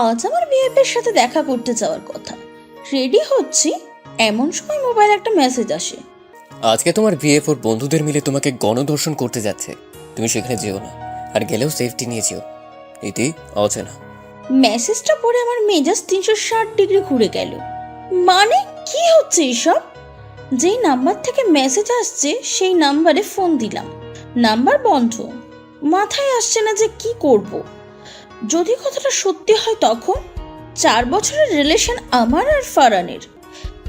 আজ আমার বিএফের সাথে দেখা করতে যাওয়ার কথা। রেডি হচ্ছি, এমন সময় মোবাইলে একটা মেসেজ আসে। আজকে তোমার বিএফ ওর বন্ধুদের মিলে তোমাকে গণধর্ষণ করতে যাচ্ছে, তুমি সেখানে যেও না, আর গেলেও সেফটি নিয়ে যেও। ইতি অচেনা। মেসেজটা পড়ে আমার মেজাজ 360 ডিগ্রি ঘুরে গেল। মানে কি হচ্ছে এসব? যেই নাম্বার থেকে মেসেজ আসছে সেই নাম্বারে ফোন দিলাম, নাম্বার বন্ধ। মাথায় আসছে না যে কি করব। যদি কথাটা সত্যি হয় তখন 4 বছরের রিলেশন আমার আর ফারানের,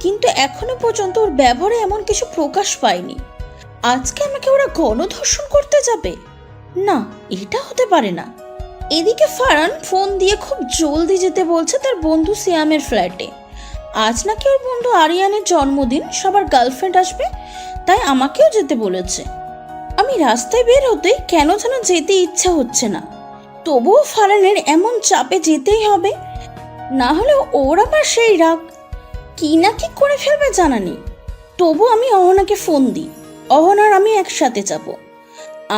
কিন্তু এখনো পর্যন্ত ওর ব্যবহারে এমন কিছু প্রকাশ পায়নি। আজকে আমাকে ওরা গণধর্ষণ করতে যাবে? না, এটা হতে পারে না। এদিকে ফারান ফোন দিয়ে খুব জলদি যেতে বলছে তার বন্ধু সিয়ামের ফ্ল্যাটে। আজ নাকি ওর বন্ধু আরিয়ানের জন্মদিন, সবার গার্লফ্রেন্ড আসবে, তাই আমাকেও যেতে বলেছে। আমি রাস্তায় বের হতেই কেন যেন যেতে ইচ্ছা হচ্ছে না, তবুও ফারানের এমন চাপে যেতেই হবে, না হলে ওর আবার সেই রাগ কি না কি করে ফেলবে জানা নেই। তবু আমি অহনাকে ফোন দিই, অহনার আমি একসাথে যাব।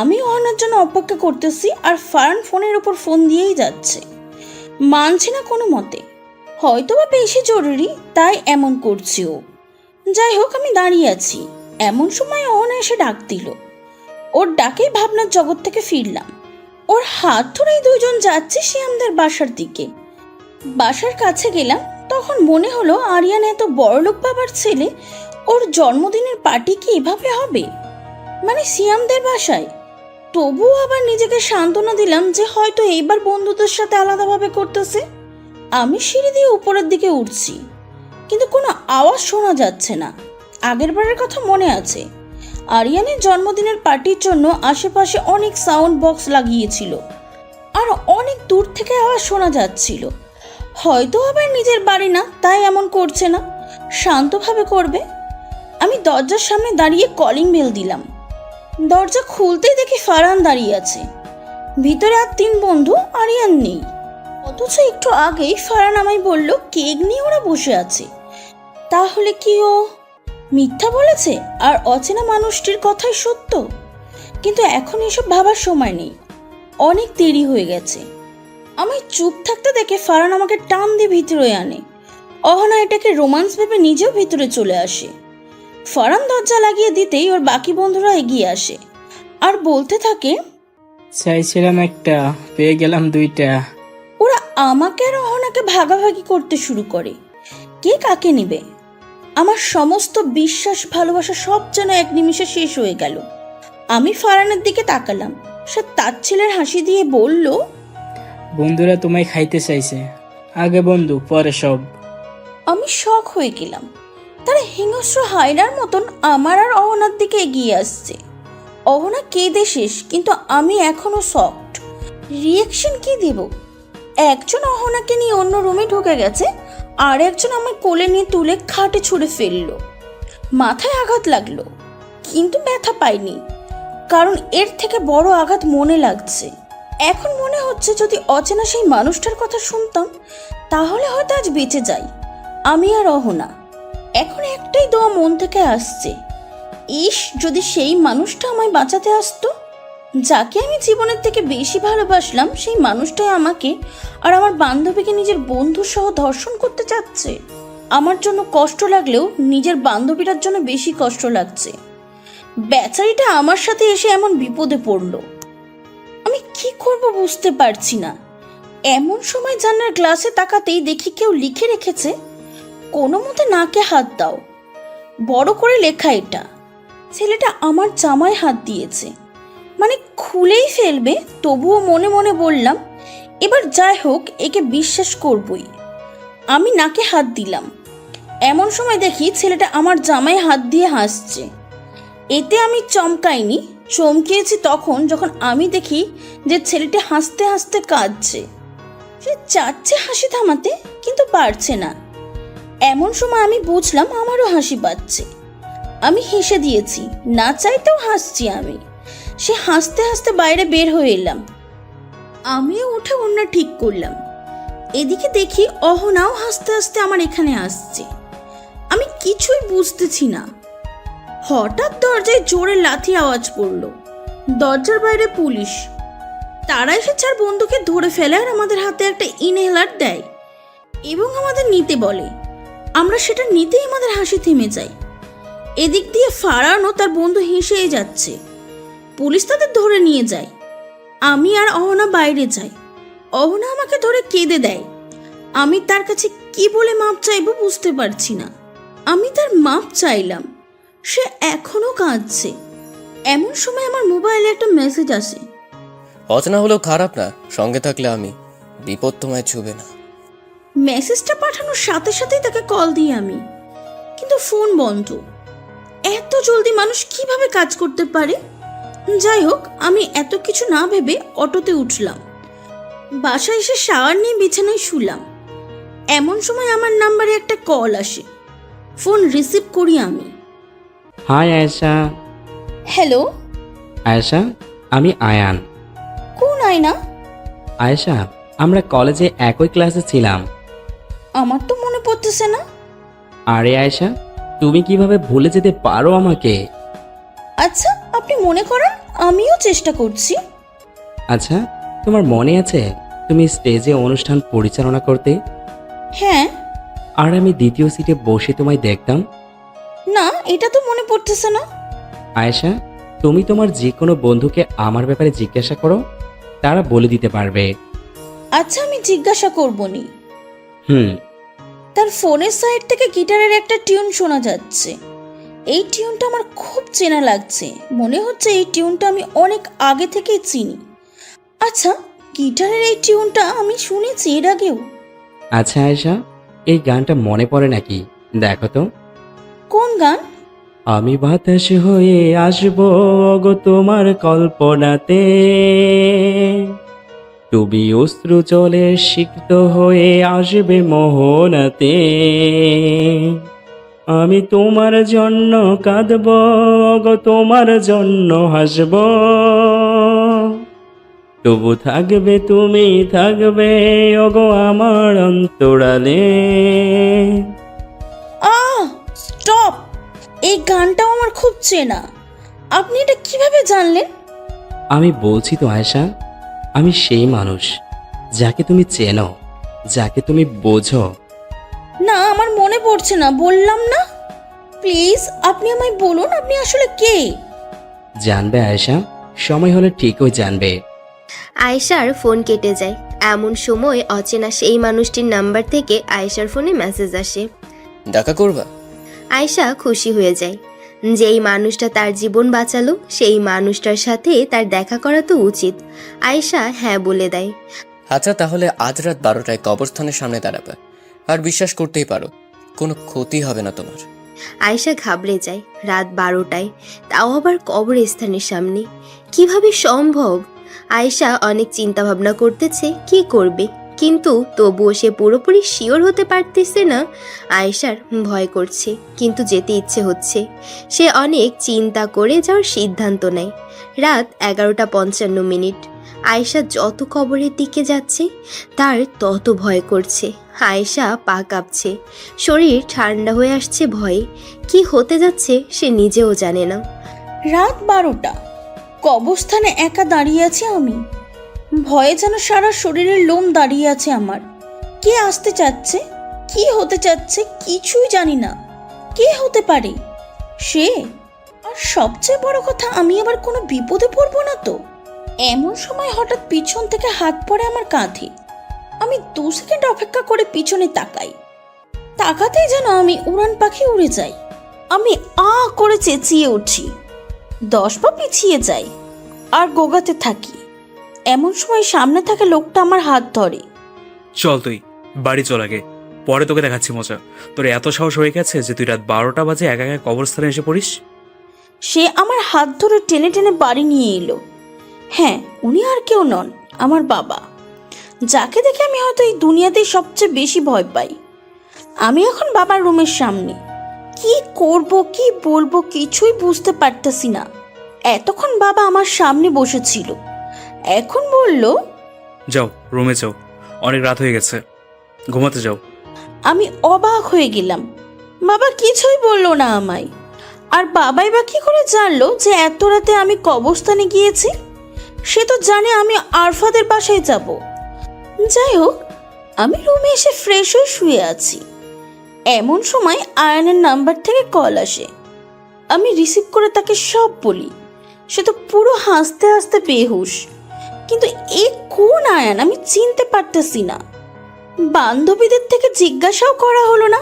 আমি অহনার জন্য অপেক্ষা করতেছি আর ফারান ফোনের উপর ফোন দিয়েই যাচ্ছে। মানছি না কোনো মতে, হয়তো বা বেশি জরুরি তাই এমন করছি ও। যাই হোক, আমি দাঁড়িয়ে আছি, এমন সময় অহনা এসে ডাক দিল। ওর ডাকেই ভাবনার জগৎ থেকে ফিরলাম। ওর হাত ধরেই দুজন যাচ্ছি শিয়ামদের বাসার দিকে। বাসার কাছে গেলাম, তখন মনে হলো আরিয়ান এত বড়লোক বাবার ছেলে, ওর জন্মদিনের পার্টি কি এভাবে হবে, মানে সিয়ামদের বাসায়। তবুও আবার নিজেকে সান্ত্বনা দিলাম যে হয়তো এইবার বন্ধুদের সাথে আলাদাভাবে করতেছে। আমি সিঁড়ি দিয়ে উপরের দিকে উঠছি, কিন্তু কোনো আওয়াজ শোনা যাচ্ছে না। আগের বারের কথা মনে আছে, আরিয়ানের জন্মদিনের পার্টির জন্য আশেপাশে অনেক সাউন্ড বক্স লাগিয়েছিল, আর অনেক দূর থেকে আওয়াজ শোনা যাচ্ছিল। হয়তো আবার নিজের বাড়ি না তাই এমন করছে না, শান্তভাবে করবে। আমি দরজার সামনে দাঁড়িয়ে কলিং বেল দিলাম। দরজা খুলতেই দেখি ফারহান দাঁড়িয়ে আছে, ভিতরে আর 3 বন্ধু, আরিয়ান নেই। অথচ একটু আগেই ফারহান আমায় বলল কেক নিয়ে ওরা বসে আছে। তাহলে কি ও মিথ্যা বলেছে আর অচেনা মানুষটির কথাই সত্য? কিন্তু এখন এসব ভাবার সময় নেই, অনেক দেরি হয়ে গেছে। আমি চুপ থাকতে দেখে ফারহান আমাকে টান দিয়ে ভিতরে আনে। অহনা এটাকে রোমান্স ভেবে নিজেও ভিতরে চলে আসে। ফারহান দরজা লাগিয়ে দিতেই ওর বাকি বন্ধুরা এগিয়ে আসে আর বলতে থাকে, চাইছিলাম একটা, পেয়ে গেলাম 2টা। ওরা আমাকে আর অহনাকে ভাগাভাগি করতে শুরু করে, কে কাকে নিবে। আমার সমস্ত বিশ্বাস ভালোবাসা সব যেন এক নিমিষে শেষ হয়ে গেল। আমি ফারহানের দিকে তাকালাম, সে তাচ্ছিলের হাসি দিয়ে বলল, বন্ধুরা তোমায় খাইতে চাইছে, আগে বন্ধু পরে সব। আমি শক হয়ে গেলাম। তারা হিংস্র হায়নার মতন আমার আর অহনার দিকে এগিয়ে আসছে। অহনা কেঁদে শেষ, কিন্তু আমি এখনো সফট। রিয়াকশন কি দেব? একজন অহনাকে নিয়ে অন্য রুমে ঢুকে গেছে, আর একজন আমার কোলে নিয়ে তুলে খাটে ছুঁড়ে ফেললো। মাথায় আঘাত লাগলো, কিন্তু ব্যথা পাইনি, কারণ এর থেকে বড় আঘাত মনে লাগছে। এখন মনে হচ্ছে যদি অচেনা সেই মানুষটার কথা শুনতাম তাহলে হয়তো আজ বেঁচে যাই, আমি আর অহনা। এখন একটাই দোয়া মন থেকে আসছে, ইস যদি সেই মানুষটা আমায় বাঁচাতে আসতো। যাকে আমি জীবনের থেকে বেশি ভালোবাসলাম সেই মানুষটাই আমাকে আর আমার বান্ধবীকে নিজের বন্ধু সহ ধর্ষণ করতে চাচ্ছে। আমার জন্য কষ্ট লাগলেও নিজের বান্ধবীটার জন্য বেশি কষ্ট লাগছে। বেচারিটা আমার সাথে এসে এমন বিপদে পড়লো, আমি কি করব বুঝতে পারছি না। এমন সময় জান্নার গ্লাসে তাকাতেই দেখি কেউ লিখে রেখেছে, কোনো মতে নাকে হাত দাও। বড় করে লেখা এটা। ছেলেটা আমার জামায় হাত দিয়েছে, মানে খুলেই ফেলবে। তবুও মনে মনে বললাম এবার যাই হোক একে বিশ্বাস করবই। আমি নাকে হাত দিলাম, এমন সময় দেখি ছেলেটা আমার জামায় হাত দিয়ে হাসছে। এতে আমি চমকাইনি, চমকিয়েছি তখন যখন আমি দেখি যে ছেলেটি হাসতে হাসতে কাঁদছে। সে চাচ্ছে হাসি থামাতে কিন্তু পারছে না। এমন সময় আমি বুঝলাম আমারও হাসি পাচ্ছে। আমি হেসে দিয়েছি, না চাইতেও হাসছি আমি। সে হাসতে হাসতে বাইরে বের হয়ে এলাম। আমিও উঠে অন্য ঠিক করলাম। এদিকে দেখি অহনাও হাসতে হাসতে আমার এখানে আসছে। আমি কিছুই বুঝতেছি না। হঠাৎ দরজায় জোরে লাথির আওয়াজ পড়ল। দরজার বাইরে পুলিশ। তারা এসে চার বন্ধুকে ধরে ফেলে আর আমাদের হাতে একটা ইনহেলার দেয় এবং আমাদের নিতে বলে। আমরা সেটা নিতেই আমাদের হাসি থেমে যায়। এদিক দিয়ে ফারানও তার বন্ধু হেসেই যাচ্ছে। পুলিশ তাদের ধরে নিয়ে যায়। আমি আর অহনা বাইরে যাই। অহনা আমাকে ধরে কেঁদে দেয়। আমি তার কাছে কি বলে মাপ চাইবো বুঝতে পারছি না। আমি তার মাপ চাইলাম, সে এখনো কাঁদছে। এমন সময় আমার মোবাইলে একটা মেসেজ আসে। অচেনা হলেও খারাপ না, সঙ্গে থাকলে আমি, বিপদ তোমায় ছুবে না। মেসেজটা পাঠানোর সাথে সাথেই তাকে কল দিই আমি, কিন্তু ফোন বন্ধ। এত জলদি মানুষ কিভাবে কাজ করতে পারে? যাই হোক, আমি এত কিছু না ভেবে অটোতে উঠলাম। বাসায় এসে শাওয়ার নিয়ে বিছানায় শুলাম। এমন সময় আমার নাম্বারে একটা কল আসে। ফোন রিসিভ করি আমি। হাই আয়েশা। হ্যালো। আয়েশা, আমি আয়ান। কোন আয়না? আয়েশা, আমরা কলেজে একই ক্লাসে ছিলাম। আমার তো মনে পড়তেছে না। আরে আয়েশা, তুমি কিভাবে ভুলে যেতে পারো আমাকে? আচ্ছা, আপনি মনে করেন, আমিও চেষ্টা করছি। আচ্ছা, তোমার মনে আছে তুমি স্টেজে অনুষ্ঠান পরিচালনা করতে, হ্যাঁ। আর আমি দ্বিতীয় সিটে বসে তোমায় দেখতাম? না, এটা তো মনে পড়তেছে না। আয়েশা, তুমি তোমার যে কোনো বন্ধুকে আমার ব্যাপারে জিজ্ঞাসা করো, তারা বলে দিতে পারবে। আচ্ছা, আমি জিজ্ঞাসা করবনি। হুম। তার ফোনের সাইড থেকে গিটারের একটা টিউন শোনা যাচ্ছে। এই টিউনটা আমার খুব চেনা লাগছে। মনে হচ্ছে এই টিউনটা আমি অনেক আগে থেকেই চিনি। আচ্ছা, গিটারের এই টিউনটা আমি শুনেছি এর আগেও। আচ্ছা আয়েশা, এই গানটা মনে পড়ে নাকি? দেখো তো। কোন গান? আমি বাতাস হয়ে আসবো গো তোমার কল্পনাতে, তুমি অশ্রু চলে সিক্ত হয়ে আসবে মোহনাতে, আমি তোমার জন্য কাঁদব গো তোমার জন্য হাসব, তবু থাকবে তুমি থাকবে ওগো আমার অন্তরালে। স্টপ! এই গানটাও আমার খুব চেনা। আপনি এটা কিভাবে জানলেন? আমি বলছি তো আয়েশা, আমি সেই মানুষ যাকে তুমি চেনো, যাকে তুমি বোঝো। না, আমার মনে পড়ছে না, বললাম না। প্লিজ আপনি আমায় বলুন, আপনি আসলে কে? জানবে আয়েশা, সময় হলে ঠিকই জানবে। আয়েশার ফোন কেটে যায়। এমন সময় অচেনা সেই মানুষটির নাম্বার থেকে আয়েশার ফোনে মেসেজ আসে। দেখা করবা? আয়েশা খুশি হয়ে যায়। যেই মানুষটা তার জীবন বাঁচালো, সেই মানুষটার সাথে তার দেখা করা তো উচিত। আয়েশা হ্যাঁ বলে দেয়। আচ্ছা, তাহলে আজ রাত 12টায় কবরস্থানের সামনে দাঁড়াবে। আর বিশ্বাস করতেই পারো, কোনো ক্ষতি হবে না তোমার। আয়েশা ঘাবড়ে যায়। রাত 12টায়, তাও আবার কবরস্থানের সামনে, কিভাবে সম্ভব? আয়েশা অনেক চিন্তা ভাবনা করতেছে কি করবে, কিন্তু তবুও সে পুরোপুরি শিওর হতে পারতেছে না। আয়েশার ভয় করছে, কিন্তু যেতে ইচ্ছে হচ্ছে। সে অনেক চিন্তা করে যাওয়ার সিদ্ধান্ত নেয়। রাত 11:55। আয়েশা যত কবরের দিকে যাচ্ছে তার তত ভয় করছে। আয়েশা পা কাঁপছে, শরীর ঠান্ডা হয়ে আসছে ভয়ে। কি হতে যাচ্ছে সে নিজেও জানে না। রাত 12টা, কবরস্থানে একা দাঁড়িয়ে আছি আমি। ভয়ে যেন সারা শরীরের লোম দাঁড়িয়ে আছে আমার। কে আসতে চাচ্ছে, কি হতে চাচ্ছে কিছুই জানি না। কে হতে পারে সে? আর সবচেয়ে বড় কথা, আমি আবার কোনো বিপদে পড়বো না তো? এমন সময় হঠাৎ পিছন থেকে হাত পড়ে আমার কাঁধে। আমি 2 সেকেন্ড অপেক্ষা করে পিছনে তাকাই। তাকাতেই যেন আমি উড়ান পাখি উড়ে যাই। আমি আ করে চেঁচিয়ে উঠি, 10 পা পিছিয়ে যাই আর গোগাতে থাকি। এমন সময় সামনে থাকা লোকটা আমার হাত ধরে। চল তুই বাড়ি চল আগে, পরে তোকে দেখাচ্ছি মজা। তোর এত সাহস হয়ে গেছে যে তুই রাত 12টা বাজে একা একা কবরস্থানে এসে পড়িস? সে আমার হাত ধরে টেনে টেনে বাড়ি নিয়ে এলো। হ্যাঁ, উনি আর কেউ নন, আমার বাবা, যাকে দেখে আমি হয়তো এই দুনিয়াতেই সবচেয়ে বেশি ভয় পাই। আমি এখন বাবার রুমের সামনে। কি করব, কি বলবো কিছুই বুঝতে পারতেছি না। এতক্ষণ বাবা আমার সামনে বসেছিল, এখন বলল যাও রুমে যাও, অনেক রাত হয়ে গেছে, ঘুমাতে যাও। আমি অবাক হয়ে গেলাম। বাবা কিছুই বললো না আমায়। আর বাবাই বা কি করে জানলো যে এত রাতে আমি কবরস্থানে গিয়েছি? সে তো জানে আমি আরফাদের বাসায় যাব। যাই হোক, আমি রুমে এসে ফ্রেশ হয়ে শুয়ে আছি। এমন সময় আয়ানের নাম্বার থেকে কল আসে। আমি রিসিভ করে তাকে সব বলি। সে তো পুরো হাসতে হাসতে বেহুশ। কিন্তু এ কোন আয়ান আমি চিনতে পারতেছি না। বান্ধবীদের থেকে জিজ্ঞাসাও করা হলো না।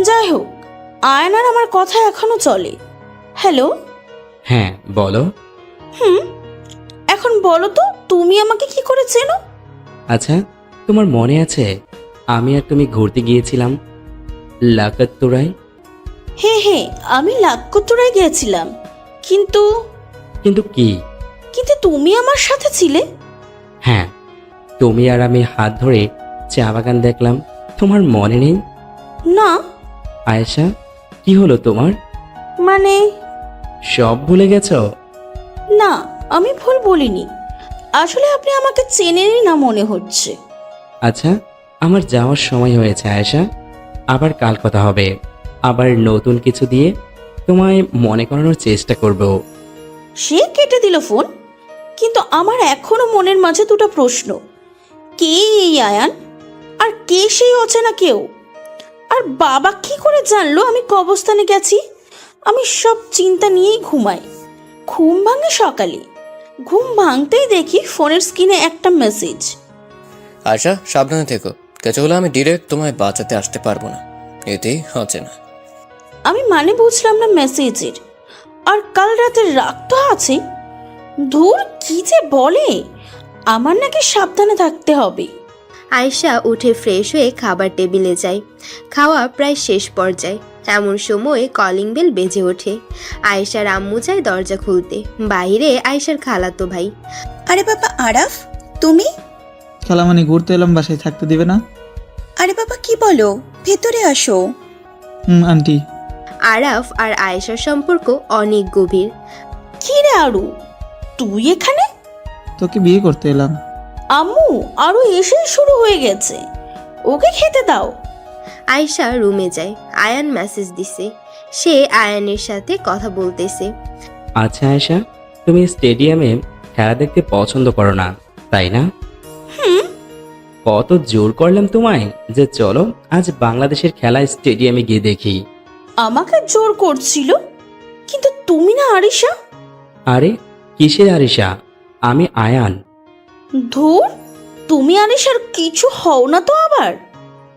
যাই হোক, আয়ান আর আমার কথা এখনো চলে। হ্যালো। হ্যাঁ বলো। এখন বলো তো, তুমি আমাকে কি করে চেনো? আচ্ছা, তোমার মনে আছে আমি আর তুমি ঘুরতে গিয়েছিলাম লাকাত্তুরায়? হ্যাঁ হ্যাঁ, আমি লাক্কতুরায় গিয়েছিলাম। কিন্তু কিন্তু কি? কিন্তু তুমি আমার সাথে ছিলে। হ্যাঁ, তুমি আর আমি হাত ধরে চা বাগান দেখলাম, তোমার মনে নেই? না আয়েশা, কি হলো তোমার? মানে, সব ভুলে গেছো? না, আমি ভুল বলিনি। আসলে আপনি আমাকে চেনেনই না মনে হচ্ছে। আচ্ছা, আমার যাওয়ার সময় হয়েছে আয়েশা, আবার কাল কথা হবে। আবার নতুন কিছু দিয়ে তোমায় মনে করানোর চেষ্টা করব। সে কেটে দিল ফোন। কিন্তু আমার এখনো মনের মাঝে দুটো প্রশ্ন। কে এই আয়ান? আর কে সেই অচেনা কেউ? আর বাবা কি করে জানলো আমি কবরস্থানে গেছি? আমি সব চিন্তা নিয়েই ঘুমাই। ঘুম ভাঙে সকালে। ঘুম ভাঙতেই দেখি ফোনের স্ক্রিনে একটা মেসেজ। আয়শা, সাবধানে থেকো। কিছু হলে আমি ডিরেক্ট তোমায় বাঁচাতে আসতে পারবো না, এতেই হচ্ছে না। আমি মানে বুঝলাম না মেসেজের। আর কাল রাতের রাগ তো আছে। ধুর, কি যে বলে! আমার নাকি সাবধানে থাকতে হবে। আয়েশা উঠে ফ্রেশ হয়ে খাবার টেবিলে যায়। খাওয়া প্রায় শেষ পর্যায়ে। এমন সময় কলিং বেল বেজে ওঠে। আয়েশার আম্মু যায় দরজা খুলতে। বাইরে আয়েশার খালাতো ভাই। আরে বাবা আরাফ, তুমি? খালামানি ঘুরতে এলাম, বাসায় থাকতে দিবে না? আরে বাবা কি বলো, ভেতরে আসো। আন্টি। আরাফ আর আয়েশার সম্পর্ক অনেক গভীর। কি রে আরু, তুই এখানে? তোকে বিয়ে করতে এলাম। আম্মু, আরু এসেই শুরু হয়ে গেছে। ওকে খেতে দাও। আয়েশা রুমে যায়। আয়ান মেসেজ দিছে। সে আয়ানের সাথে কথা বলতেছে। আচ্ছা আয়েশা, তুমি স্টেডিয়ামে খেলা দেখতে পছন্দ করো না, তাই না? কত জোর করলাম তোমায় যে চলো আজ বাংলাদেশের খেলা স্টেডিয়ামে গিয়ে দেখি। আমাকে জোর করছিল, কিন্তু তুমি না আরিশা। আরে কিসের আরিশা? আমি আয়ান। ধুর, তুমি আরিশার কিছু হও না তো আবার?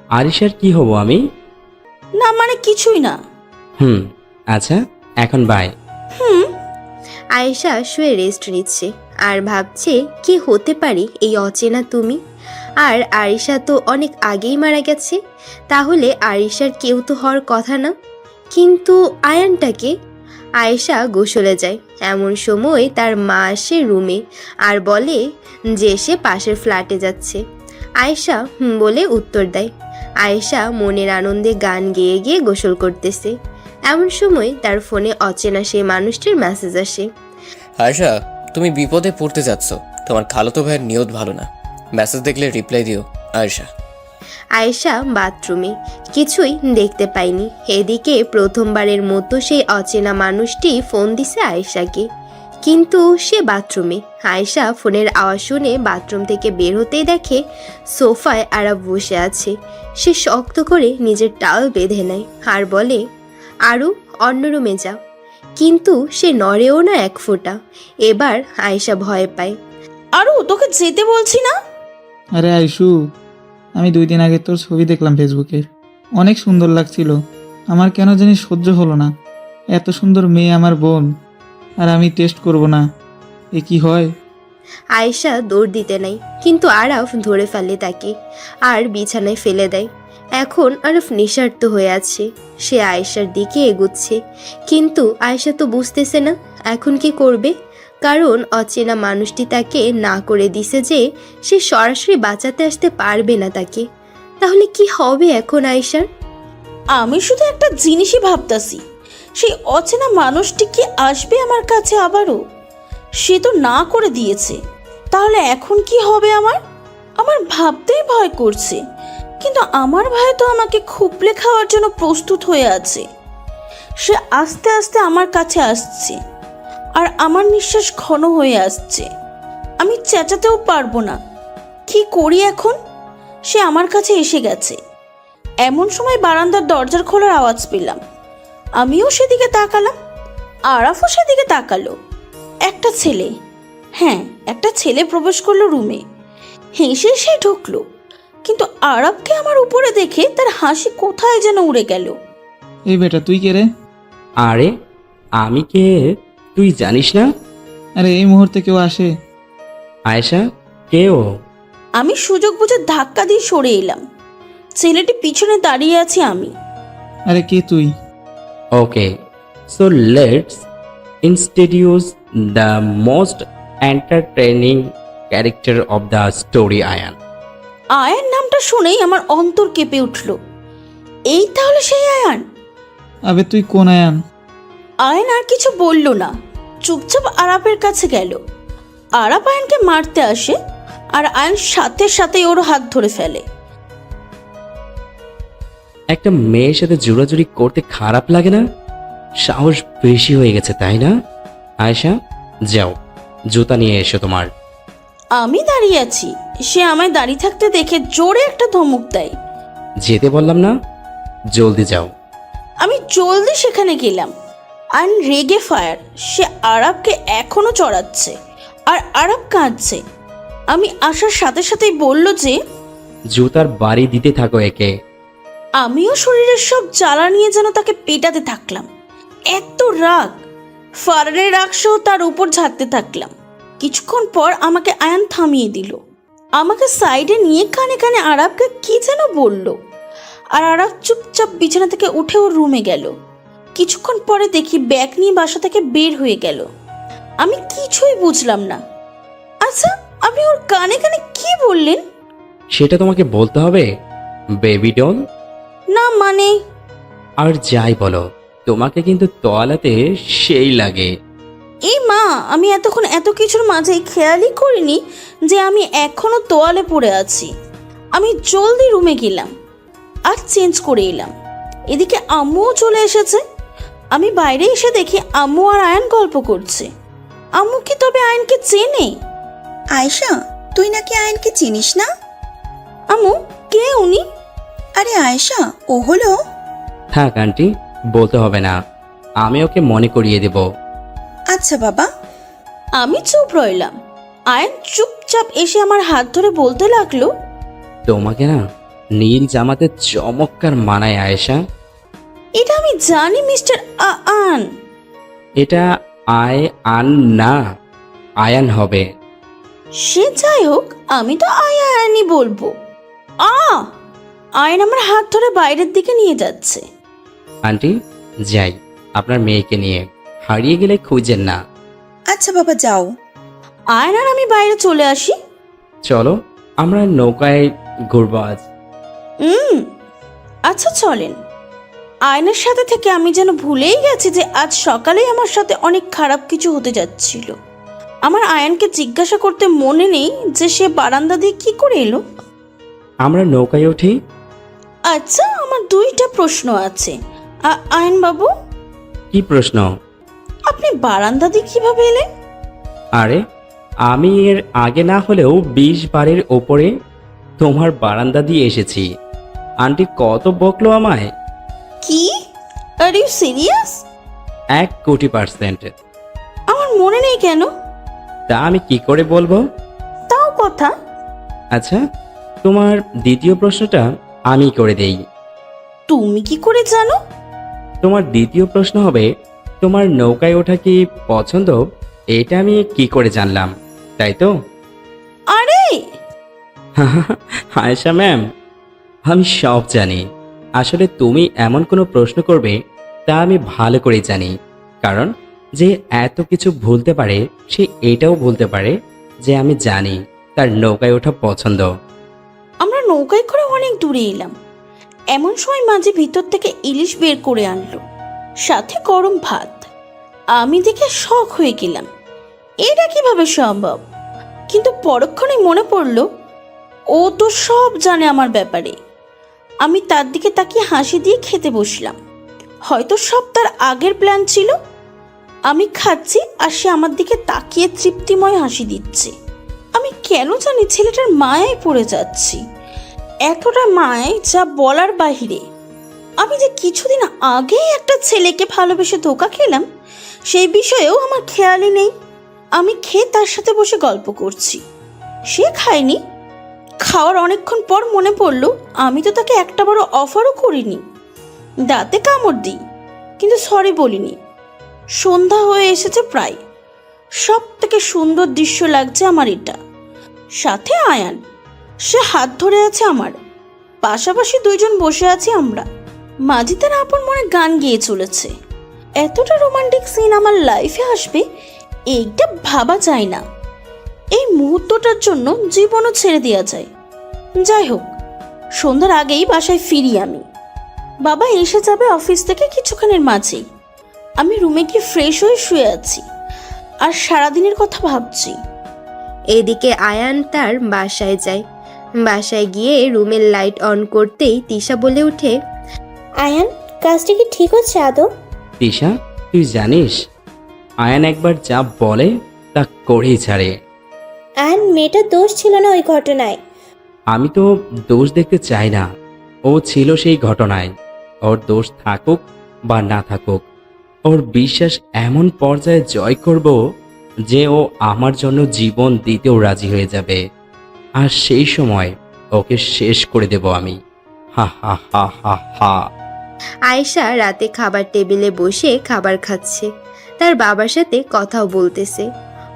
আরিশার কি হব আমি? না মানে কিছুই না। আচ্ছা, এখন বাই। আয়েশা শুয়ে রেস্ট নিচ্ছে আর ভাবছে কি হতে পারে এই অচেনা তুমি। আর আরিশা তো অনেক আগেই মারা গেছে। তাহলে আরিশার কেউ তো হওয়ার কথা না। কিন্তু আয়ানটাকে। আয়েশা গোসলে যায়। এমন সময় তার মা আসে রুমে আর বলে যে সে পাশের ফ্ল্যাটে যাচ্ছে। আয়েশা বলে উত্তর দেয়। আয়েশা মনের আনন্দে গান গেয়ে গিয়ে গোসল করতেছে। এমন সময় তার ফোনে অচেনা সেই মানুষটির মেসেজ আসে। আয়শা, তুমি বিপদে পড়তে যাচ্ছ। তোমার খালাতো ভাইয়ের নিয়ত ভালো না। মেসেজ দেখলে রিপ্লাই দিও। আয়শা। আয়েশা বাথরুমে কিছুই দেখতে পায়নি। এদিকে প্রথমবারের মতো সেই অচেনা মানুষটি ফোন দিছে আয়েশাকে। কিন্তু সে বাথরুমে। আয়েশা ফোনের আওয়াজ শুনে বাথরুম থেকে বের হতেই দেখে সোফায় আরাফ বসে আছে। সে শক্ত করে নিজের টাল বেঁধে নেয় আর বলে, আরু অন্য রুমে যাও। কিন্তু সে নড়েও না এক ফোঁটা। এবার আয়েশা ভয় পায়। আরু, তোকে যেতে বলছি না? আরে আইসু, আমি 2 দিন আগে তোর ছবি দেখলাম ফেসবুকে, অনেক সুন্দর লাগছিল। আমার কেন জানি সহ্য হলো না। এত সুন্দর মেয়ে আমার বোন, আর আমি টেস্ট করব না, এ কি হয়? আয়েশা দৌড় দিতে নাই, কিন্তু আরাফ ধরে ফেলে তাকে আর বিছানায় ফেলে দেয়। এখন আরাফ নিঃস্বার্থ হয়ে আছে। সে আয়েশার দিকে এগুচ্ছে, কিন্তু আয়েশা তো বুঝতেছে না এখন কি করবে। কারণ অচেনা মানুষটি তাকে না করে দিছে যে সে সরাসরি বাঁচাতে আসতে পারবে না তাকে। তাহলে কি হবে এখন আয়েশার? আমি শুধু একটা জিনিসই ভাবতাছি, সেই অচেনা মানুষটি কি আসবে আমার কাছে আবারও? সে তো না করে দিয়েছে। তাহলে এখন কি হবে আমার? আমার ভাবতেই ভয় করছে। কিন্তু আমার ভাই তো আমাকে খুপলে খাওয়ার জন্য প্রস্তুত হয়ে আছে। সে আস্তে আস্তে আমার কাছে আসছে, আর আমার নিঃশ্বাস ঘন হয়ে আসছে। আমি চেঁচাতেও পারবো না। কি করি এখন? সে আমার কাছে এসে গেছে। এমন সময় বারান্দার দরজার খোলার আওয়াজ পেলাম। আমিও সেদিকে তাকালাম, আরাফও সেদিকে তাকালো। একটা ছেলে, হ্যাঁ একটা ছেলে প্রবেশ করলো রুমে। হেসে সে ঢুকলো, কিন্তু আরাফকে আমার উপরে দেখে তার হাসি কোথায় যেন উড়ে গেল। এই বেটা, তুই কে রে? আরে আমি কে তুই জানিস না? আরে এই মুহূর্তে কেউ আসে? আয়েশা, কে ও? আমি সুযোগ বুঝে ধাক্কা দিয়ে সরে এলাম। ছেলেটি পিছনে দাঁড়িয়ে আছি আমি। আরে কে তুই? Okay, so let's introduce the most entertaining character of the story, Ayaan. Ayaan নামটা শুনেই আমার অন্তর কেঁপে উঠল। এই তাহলে সেই আয়ান। আবে তুই কোন আয়ান? আয়ান আর কিছু বলল না, চুপচাপ আরাপের কাছে গেল। আরাপ আয়ানকে মারতে আসে, আর আয়ান সাথে সাথে ওর হাত ধরে ফেলে। একটা মেয়ের সাথে জোরাজুরি করতে খারাপ লাগে না? সাহস বেশি হয়ে গেছে তাই না? আয়েশা, যাও জুতা নিয়ে এসো তোমার। আমি দাঁড়িয়ে আছি, সে আমায় দাঁড়িয়ে থাকতে দেখে জোরে একটা ধমক দেয়। যেতে বললাম না, জলদি যাও। আমি জলদি সেখানে গেলাম। আয়ান রেগে ফায়ার, সে আরাপকে এখনো চড়াচ্ছে, আর আরাপ কাঁদছে। আমি আসার সাথে সাথেই বলল যে জুতার বাড়ি দিতে থাকো একে। আমিও শরীরের সব জ্বালা নিয়ে যেন তাকে পেটাতে থাকলাম। এত রাগ, ফারানের রাগ সহ তার উপর ঝাড়তে থাকলাম। কিছুক্ষণ পর আমাকে আয়ান থামিয়ে দিল। আমাকে সাইডে নিয়ে কানে কানে আরাবকে কি যেন বলল, আর আরাব চুপচাপ বিছানা থেকে উঠে ওর রুমে গেল। কিছুক্ষণ পরে দেখি ব্যাগ নিয়ে বাসা থেকে বের হয়ে গেল। আমি কিছুই বুঝলাম না। আচ্ছা, আপনি ওর কানে কানে কি বললেন? সেটা তোমাকে বলতে হবে বেবি ডল? না মানে আর যাই বলো, তোমাকে কিন্তু তোয়ালাতে সেই লাগে। এই মা, আমি এতক্ষণ এত কিছুর মাঝে খেয়ালই করিনি যে আমি এখনো তোয়ালে পড়ে আছি। আমি জলদি রুমে গেলাম আর চেঞ্জ করে এলাম। এদিকে আম্মুও চলে এসেছে। আমি বাইরে এসে দেখি আম্মু আর আয়ান গল্প করছে। আম্মু কি তবে আয়ানকে চেনে? আয়েশা, তুই নাকি আয়নকে চিনিস না? আম্মু, কে উনি? আরে আয়েশা, ও হলো। থাক আন্টি, বলতে হবে না, আমি ওকে মনে করিয়ে দেব। আচ্ছা বাবা। আমি চুপ রইলাম। আয়ান চুপচাপ এসে আমার হাত ধরে বলতে লাগলো, তোমাকে না নীল জামাতে চমৎকার মানায় আয়েশা। এটা আমি জানি মিস্টার আয়ান। এটা আন না, আয়ান হবে। সে যাই হোক, আমি তো আয়ানই বলবো। আয়ন আমার হাত ধরে বাইরের দিকে নিয়ে যাচ্ছে। আন্টি, যাই আপনার মেয়েকে নিয়ে, হারিয়ে গেলে খুঁজেন না। আচ্ছা বাবা, যাও। আয়ন আর আমি বাইরে চলে আসি। চলো আমরা নৌকায় ঘুরবো আজ। আচ্ছা চলেন। আয়নের সাথে থেকে আমি যেন ভুলেই গেছি যে আজ সকালেই আমার সাথে অনেক খারাপ কিছু হতে যাচ্ছিল। আমার আয়নকে জিজ্ঞাসা করতে মনে নেই যে সে বারান্দা দিয়ে কি করে এলো। আমরা নৌকায় উঠি। আচ্ছা, আমার দুইটা প্রশ্ন আছে। আয়ন বাবু, কি প্রশ্ন? আপনি বারান্দা দিয়ে কিভাবে এলেন? আরে আমি এর আগে না হলেও 20 বারের ওপরে তোমার বারান্দা দিয়ে এসেছি। আন্টি কত বকলো আমায়। কি? Are you serious? 1,000,000%। আমার মনে নেই কেন? তা আমি কি করে বলবো? তাও কথা। আচ্ছা, তোমার দ্বিতীয় প্রশ্নটা আমি করে দেই। তুমি কি করে জানো? তোমার দ্বিতীয় প্রশ্ন হবে, তোমার নৌকায় ওঠা কি পছন্দ? এটা আমি কি করে জানলাম, তাই তো? আরে আয়েশা ম্যাম, আমি সব জানি। আসলে তুমি এমন কোনো প্রশ্ন করবে তা আমি ভালো করে জানি, কারণ যে এত কিছু ভুলতে পারে সে এটাও বলতে পারে যে আমি জানি তার নৌকায় ওঠা পছন্দ। আমরা নৌকায় করে অনেক দূরে এলাম। এমন সময় মাঝে ভিতর থেকে ইলিশ বের করে আনলো, সাথে গরম ভাত। আমি দেখে শখ হয়ে গেলাম, এটা কিভাবে সম্ভব? কিন্তু পরক্ষণে মনে পড়লো ও তো সব জানে আমার ব্যাপারে। আমি তার দিকে তাকিয়ে হাসি দিয়ে খেতে বসলাম। হয়তো সব তার আগের প্ল্যান ছিল। আমি খাচ্ছি আর সে আমার দিকে তাকিয়ে তৃপ্তিময় হাসি দিচ্ছে। কেন জানি ছেলেটার মায়ায় পড়ে যাচ্ছি, এতটা মায়ায় যা বলার বাহিরে। আমি যে কিছুদিন আগেই একটা ছেলেকে ভালোবেসে ধোঁকা খেলাম, সেই বিষয়েও আমার খেয়ালই নেই। আমি খেয়ে তার সাথে বসে গল্প করছি, সে খায়নি। খাওয়ার অনেকক্ষণ পর মনে পড়ল আমি তো তাকে একটা বড় অফারও করিনি। দাঁতে কামড় দিই, কিন্তু সরি বলিনি। সন্ধ্যা হয়ে এসেছে প্রায়। সব থেকে সুন্দর দৃশ্য লাগছে আমার এটা। সাথে আয়ান, সে হাত ধরে আছে আমার, পাশাপাশি দুইজন বসে আছি আমরা। মাঝি তার আপন মনে গান গেয়ে চলেছে। এতটা রোমান্টিক সিন আমার লাইফে আসবে এইটা ভাবা যায় না। এই মুহূর্তটার জন্য জীবনও ছেড়ে দেওয়া যায়। যাই হোক, সন্ধ্যার আগেই বাসায় ফিরি আমি। বাবা এসে যাবে অফিস থেকে কিছুক্ষণের মাঝেই। আমি রুমে গিয়ে ফ্রেশ হয়ে শুয়ে আছি আর সারাদিনের কথা ভাবছি। এদিকে আয়ান তার বাসায় যায়। বাসায় গিয়ে রুমের লাইট অন করতেই তিশা বলে ওঠে, আয়ান, কাজটা কি ঠিক হচ্ছে আদৌ? তিশা, তুই জানিস আয়ান একবার যা বলে তা করেই ছাড়ে। আয়ান, মেয়েটার দোষ ছিল না ওই ঘটনায়। আমি তো দোষ দেখতে চাই না, ও ছিল সেই ঘটনায়। ওর দোষ থাকুক বা না থাকুক, ওর বিশ্বাস এমন পর্যায়ে জয় করব যে ও আমার জন্য জীবন দিতেও রাজি হয়ে যাবে। আর সেই সময় ওকে শেষ করে দেব আমি। হা হা হা হা হা। আয়েশা রাতে খাবার টেবিলে বসে খাবার খাচ্ছে, তার বাবার সাথে কথাও বলতেছে।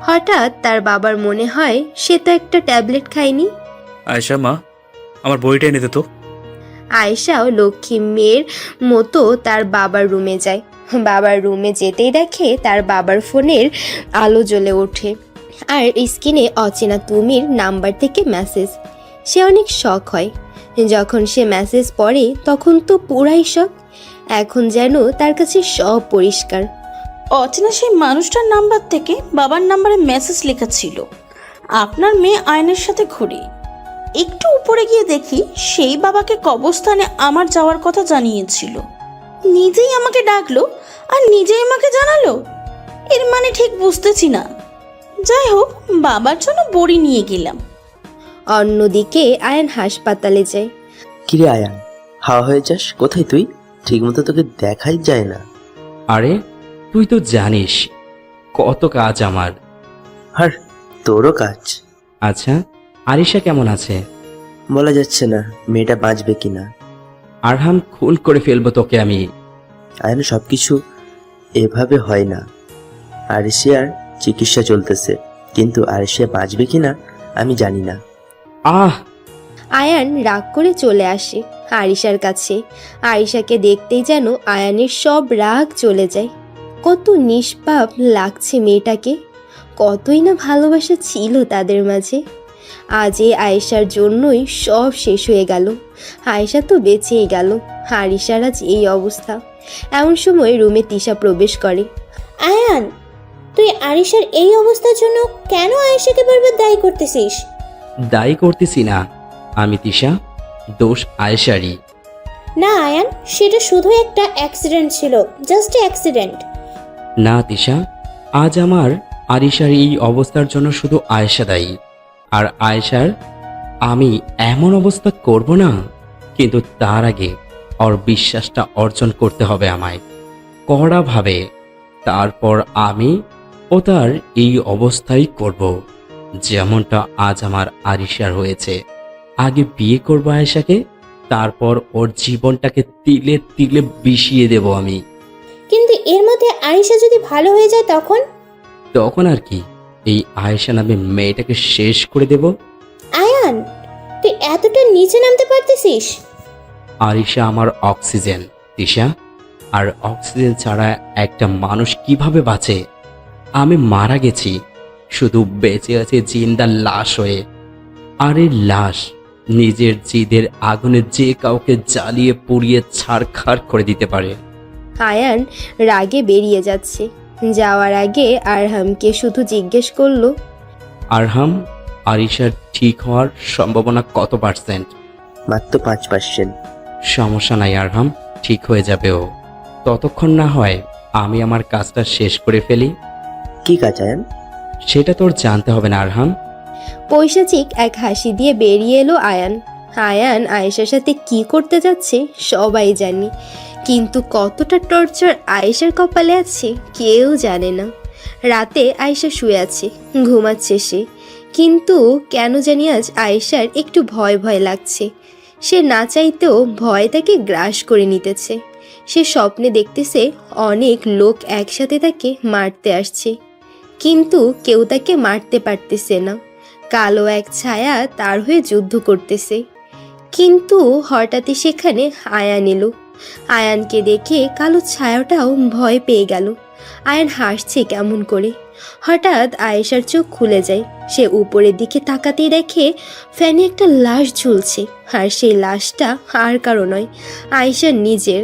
হঠাৎ তার বাবার মনে হয় সে তো একটা ট্যাবলেট খায়নি। আয়েশা মা, আমার বইটা এনে দে তো। আয়েশাও লক্ষ্মী মেয়ের মতো তার বাবার রুমে যায়। বাবার রুমে যেতেই দেখে তার বাবার ফোনের আলো জ্বলে ওঠে আর স্ক্রিনে অচেনা তুমির নাম্বার থেকে মেসেজ। সে অনেক শক হয়। যখন সে মেসেজ পড়ে তখন তো পুরাই শক। এখন যেন তার কাছে সব পরিষ্কার। অচেনা সেই মানুষটার নাম্বার থেকে বাবার নাম্বারে মেসেজ লেখা ছিল, আপনার মেয়ে আয়নের সাথে ঘুরে। একটু উপরে গিয়ে দেখি সেই বাবাকে কবরস্থানে আমার যাওয়ার কথা জানিয়েছিল। নিজেই আমাকে ডাকলো আর নিজেই আমাকে জানালো। এর মানে ঠিক বুঝতেছি না। যাই হোক, বাবার জন্য বড়ি নিয়ে গেলাম। অন্যদিকে আয়ান হাসপাতালে যায়। কিরে আয়ান, হাওয়া হয়ে যাস কোথায় তুই? ঠিকমতো তোকে দেখাই যায় না। আরে তুই তো জানিস কত কাজ আমার। আর তোরও কাজ। আচ্ছা, আরিশা কেমন আছে? বলা যাচ্ছে না মেয়েটা বাঁচবে কিনা। আরহাম, খুন করে ফেলবো তোকে আমি। আয়ান, সবকিছু এভাবে হয় না। আরিশিয়ার চিকিৎসা চলতেছে, কিন্তু আরিশিয়া বাঁচবে কিনা আমি জানি না। আহ! আয়ান রাগ করে চলে আসে আরিশার কাছে। আরিশাকে দেখতেই যেন আয়ানের সব রাগ চলে যায়। কত নিষ্পাপ লাগছে মেয়েটাকে, কতই না ভালোবাসা ছিল তাদের মাঝে। আজ এই আয়েশার জন্যই সব শেষ হয়ে গেল। আয়েশা তো বেঁচেই গেল, আরিশার আজ এই অবস্থা। এমন সময় রুমে তিশা প্রবেশ করে। আয়ান, তুই আরিশার এই অবস্থার জন্য কেন আয়েশাকে বারবার দায়ী করতেছিস? দায়ী করতেছি না আমি তিশা, দোষ আয়েশারই। না আয়ান, সেটা শুধু একটা অ্যাক্সিডেন্ট ছিল, জাস্ট অ্যাক্সিডেন্ট। না তিশা, আজ আমার আরিশার এই অবস্থার জন্য শুধু আয়েশা দায়ী। আর আয়েশার আমি এমন অবস্থা করব না, কিন্তু তার আগে ওর বিশ্বাসটা অর্জন করতে হবে আমায় কড়াভাবে। তারপর আমি ও তার এই অবস্থাই করব, যেমনটা আজ আমার আরিশার হয়েছে। আগে বিয়ে করব আয়েশাকে, তারপর ওর জীবনটাকে তিলে তিলে বিষিয়ে দেব আমি। কিন্তু এর মধ্যে আরিশা যদি ভালো হয়ে যায় তখন? তখন আর কি, এই আয়েশা নামে মেয়েটাকে শেষ করে দেব। আয়ান, তুই এতটা নিচে নামতে পারতেছিস? আরিশা আমার অক্সিজেন তিশা, আর অক্সিজেন ছাড়া একটা মানুষ কিভাবে বাঁচে? আমি মারা গেছি, শুধু বেঁচে আছে জিন্দা লাশ হয়ে। আর এই লাশ নিজের জিদের আগুনে যে কাউকে জ্বালিয়ে পুড়িয়ে ছারখার করে দিতে পারে। আয়ান রাগে বেরিয়ে যাচ্ছে। যাওয়ার আগে আরহামকে শুধু জিজ্ঞেস করলো, আরহাম, আরিশার ঠিক হওয়ার সম্ভাবনা কত পার্সেন্ট? মাত্র 5%। সমস্যা নাই আরহাম, ঠিক হয়ে যাবে ও। ততক্ষণ না হয় আমি আমার কাজটা শেষ করে ফেলি। কি কাজ আয়ান? সেটা তোর জানতে হবে না আরহাম। পৈশাচিক এক হাসি দিয়ে বেরিয়ে এলো আয়ান। আয়ান আয়েশার সাথে কি করতে যাচ্ছে সবাই জানি, কিন্তু কতটা টর্চার আয়েশার কপালে আছে কেউ জানে না। রাতে আয়েশা শুয়ে আছে, ঘুমাচ্ছে সে, কিন্তু কেন জানি আজ আয়েশার একটু ভয় ভয় লাগছে। সে না চাইতেও ভয় তাকে গ্রাস করে নিতেছে। সে স্বপ্নে দেখতেছে অনেক লোক একসাথে তাকে মারতে আসছে, কিন্তু কেউ তাকে মারতে পারতেছে না। কালো এক ছায়া তার হয়ে যুদ্ধ করতেছে। কিন্তু হঠাৎই সেখানে আয়ান এলো। আয়ানকে দেখে কালো ছায়াটাও ভয় পেয়ে গেল। আয়ান হাসছে কেমন করে। হঠাৎ আয়েশার চোখ খুলে যায়। সে উপরের দিকে তাকাতেই দেখে ফ্যানে একটা লাশ ঝুলছে, আর সেই লাশটা আর কারো নয়, আয়েশার নিজের।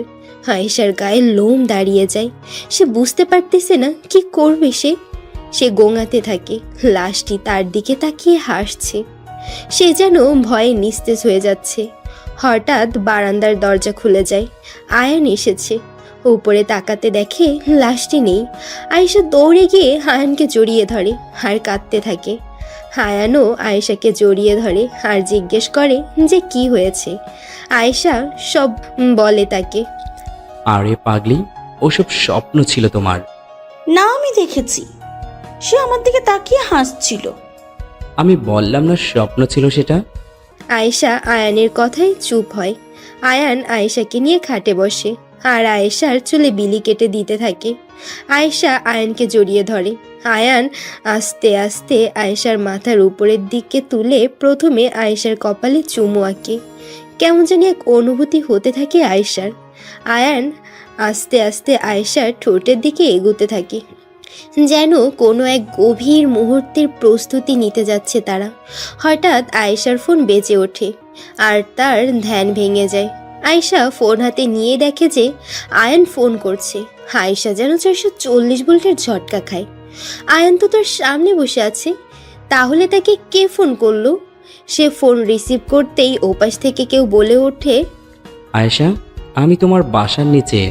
আয়েশার গায়ে লোম দাঁড়িয়ে যায়। সে বুঝতে পারতেছে না কি করবে সে গোঙাতে থাকে। লাশটি তার দিকে তাকিয়ে হাসছে। সে যেন ভয়ে নিস্তেজ হয়ে যাচ্ছে। হঠাৎ বারান্দার দরজা খুলে যায়। আয়ান এসেছে। উপরে তাকাতে দেখে লাশটি নেই। আয়েশা দৌড়ে গিয়ে আয়ানকে জড়িয়ে ধরে আর কাঁদতে থাকে। আয়ানও আয়েশাকে জড়িয়ে ধরে আর জিজ্ঞেস করে যে কি হয়েছে। আয়েশা সব বলে তাকে। আরে পাগলি, ওসব স্বপ্ন ছিল তোমার। না, আমি দেখেছি সে আমার দিকে তাকিয়ে হাসছিল। আমি বললাম না স্বপ্ন ছিল সেটা। আয়েশা আয়ানের কথায় চুপ হয়। আয়ান আয়েশাকে নিয়ে খাটে বসে আর আয়েশার চুলে বিলি কেটে দিতে থাকে। আয়েশা আয়ানকে জড়িয়ে ধরে। আয়ান আস্তে আস্তে আয়েশার মাথার উপরের দিকে তুলে প্রথমে আয়েশার কপালে চুমু আঁকে। কেমন জানি এক অনুভূতি হতে থাকে আয়েশার। আয়ান আস্তে আস্তে আয়েশার ঠোঁটের দিকে এগোতে থাকে, যেন কোনো এক গভীর মুহূর্তের প্রস্তুতি নিতে যাচ্ছে তারা। হঠাৎ আয়েশার ফোন বেজে ওঠে আর তার ধ্যান ভেঙে যায়। আয়েশা ফোন হাতে নিয়ে দেখে যে আয়ান ফোন করছে। আয়েশা যেন 440 ভোল্টের ঝটকা খায়। আয়ান তো তার সামনে বসে আছে, তাহলে তাকে কে ফোন করলো? সে ফোন রিসিভ করতেই ওপাশ থেকে কেউ বলে ওঠে, আয়েশা, আমি তোমার বাসার নিচে,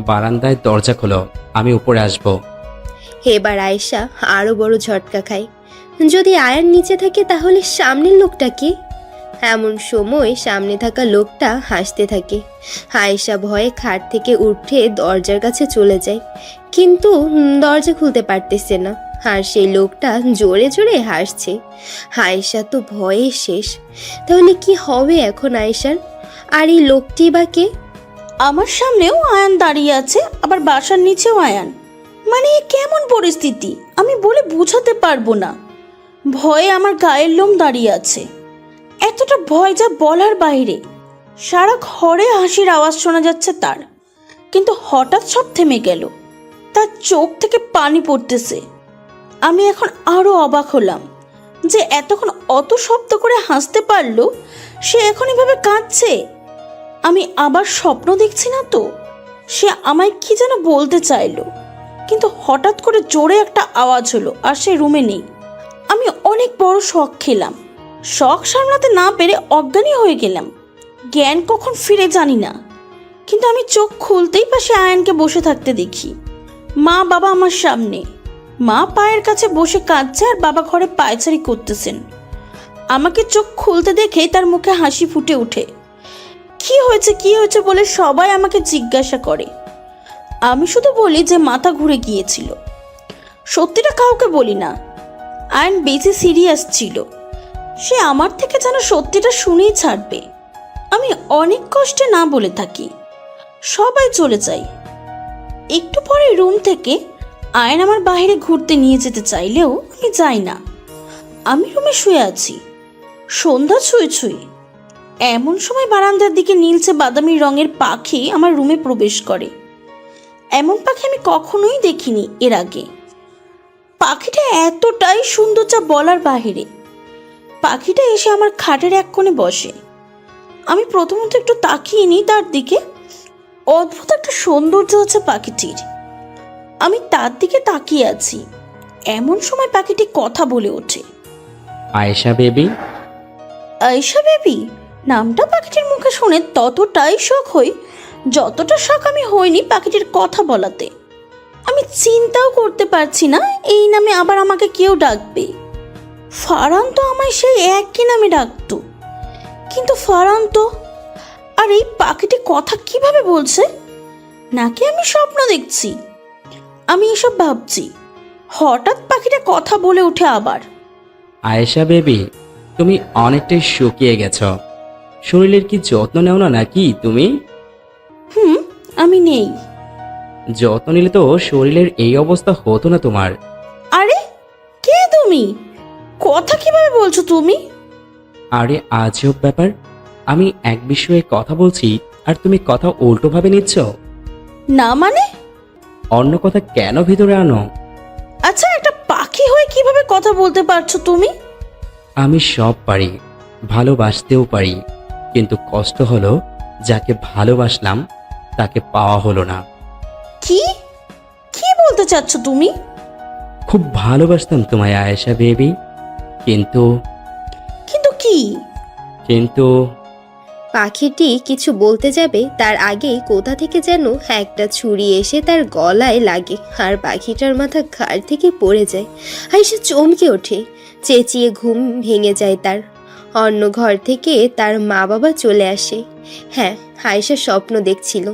বারান্দায় দরজা খোলো, আমি উপরে আসবো। এবার আয়েশা আরো বড় ঝটকা খায়। যদি আয়ান নিচে থাকে তাহলে সামনের লোকটা কে? এমন সময় সামনে থাকা লোকটা হাসতে থাকে। আয়েশা ভয়ে খাট থেকে উঠে দরজার কাছে চলে যায়, কিন্তু দরজা খুলতে পারতেছে না। আর সেই লোকটা জোরে জোরে হাসছে। আয়েশা তো ভয়ে শেষ। তাহলে কি হবে এখন আয়েশার? আর এই লোকটি বা কে? আমার সামনেও আয়ান দাঁড়িয়ে আছে, আবার বাসার নিচেও আয়ান। মানে এ কেমন পরিস্থিতি আমি বলে বোঝাতে পারবো না। ভয়ে আমার গায়ের লোম দাঁড়িয়ে আছে। এতটা ভয় যা বলার বাইরে। সারা ঘরে হাসির আওয়াজ শোনা যাচ্ছে তার, কিন্তু হঠাৎ সব থেমে গেল। তার চোখ থেকে পানি পড়তেছে। আমি এখন আরো অবাক হলাম যে এতক্ষণ অত শব্দ করে হাসতে পারলো, সে এখন এভাবে কাঁদছে। আমি আবার স্বপ্ন দেখছি না তো? সে আমায় কি যেন বলতে চাইলো, কিন্তু হঠাৎ করে জোরে একটা আওয়াজ হলো আর সে রুমে নেই। আমি অনেক বড় শক খেলাম। শক সামলাতে না পেরে অজ্ঞানী হয়ে গেলাম। জ্ঞান কখন ফিরে জানি না, কিন্তু আমি চোখ খুলতেই পাশে আয়ানকে বসে থাকতে দেখি। মা বাবা আমার সামনে। মা পায়ের কাছে বসে কাঁদছে আর বাবা ঘরে পায়চারি করতেছেন। আমাকে চোখ খুলতে দেখে তার মুখে হাসি ফুটে ওঠে। কি হয়েছে বলে সবাই আমাকে জিজ্ঞাসা করে। আমি শুধু বলি যে মাথা ঘুরে গিয়েছিল। সত্যিটা কাউকে বলি না। আয়ন বেশি সিরিয়াস ছিল। সে আমার থেকে যেন সত্যিটা শুনেই ছাড়বে। আমি অনেক কষ্টে না বলে থাকি। সবাই চলে যায়। একটু পরে রুম থেকে আয়ন আমার বাইরে ঘুরতে নিয়ে যেতে চাইলেও আমি যাই না। আমি রুমে শুয়ে আছি, সন্ধ্যা ছুঁই ছুঁই। এমন সময় বারান্দার দিকে নীলচে বাদামি রঙের পাখি আমার রুমে প্রবেশ করে। এমন পাখি আমি কখনোই দেখিনি এর আগে। পাখিটা এতটাই সুন্দর যা বলার বাহিরে। পাখিটা এসে আমার খাটের এক কোণে বসে। আমি প্রথমত একটু তাকিয়ে নিই তার দিকে। অদ্ভুত একটা সৌন্দর্য আছে পাখিটির। আমি তার দিকে তাকিয়ে আছি। এমন সময় পাখিটি কথা বলে ওঠে, আয়েশা বেবি। আয়েশা বেবি নামটা পাখিটির মুখে শুনে ততটাই শখ হই যতটা শখ আমি হইনি পাখিটির কথা বলাতে। আমি চিন্তাও করতে পারছি না এই নামে আবার আমাকে কেউ ডাকবে। ফারহান তো আমায় সেই একই নামে ডাকতো, কিন্তু ফারহান তো, আর এই পাখিটি কথা কিভাবে বলছে? নাকি আমি স্বপ্ন দেখছি? আমি এসব ভাবছি, হঠাৎ পাখিটা কথা বলে ওঠে আবার। আয়েশা বেবি, তুমি অনেকটাই শুকিয়ে গেছো। শরীরের কি যত্ন নেও না নাকি তুমি? আমি নেই। যত্ন নিলে তো শরীরের এই অবস্থা হতো না তোমার। আরে কে তুমি? কথা কিভাবে বলছো তুমি? আরে আজব ব্যাপার, আমি এক বিষয়ে কথা বলছি আর তুমি কথা উল্টোভাবে নিচ্ছ। না মানে? অন্য কথা কেন ভিতরে আনো? আচ্ছা, একটা পাখি হয়ে কিভাবে কথা বলতে পারছো তুমি? আমি সব পারি, ভালোবাসতেও পারি, কিন্তু কষ্ট হলো যাকে ভালোবাসলাম তাকে পাওয়া হলো না। কি কি বলতে চাচ্ছ তুমি? খুব ভালোবাসতাম তোমায় আয়েশা বেবি, কিন্তু কিন্তু কি? কিন্তু পাখিটি কিছু বলতে যাবে তার আগেই কোথা থেকে যেন একটা ছুরি এসে তার গলায় লাগে আর পাখিটার মাথা ঘাড় থেকে পড়ে যায়। আয়েশা চমকে ওঠে, চেঁচিয়ে ঘুম ভেঙে যায় তার। অন্য ঘর থেকে তার মা বাবা চলে আসে। হ্যাঁ, আয়েশা স্বপ্ন দেখছিল।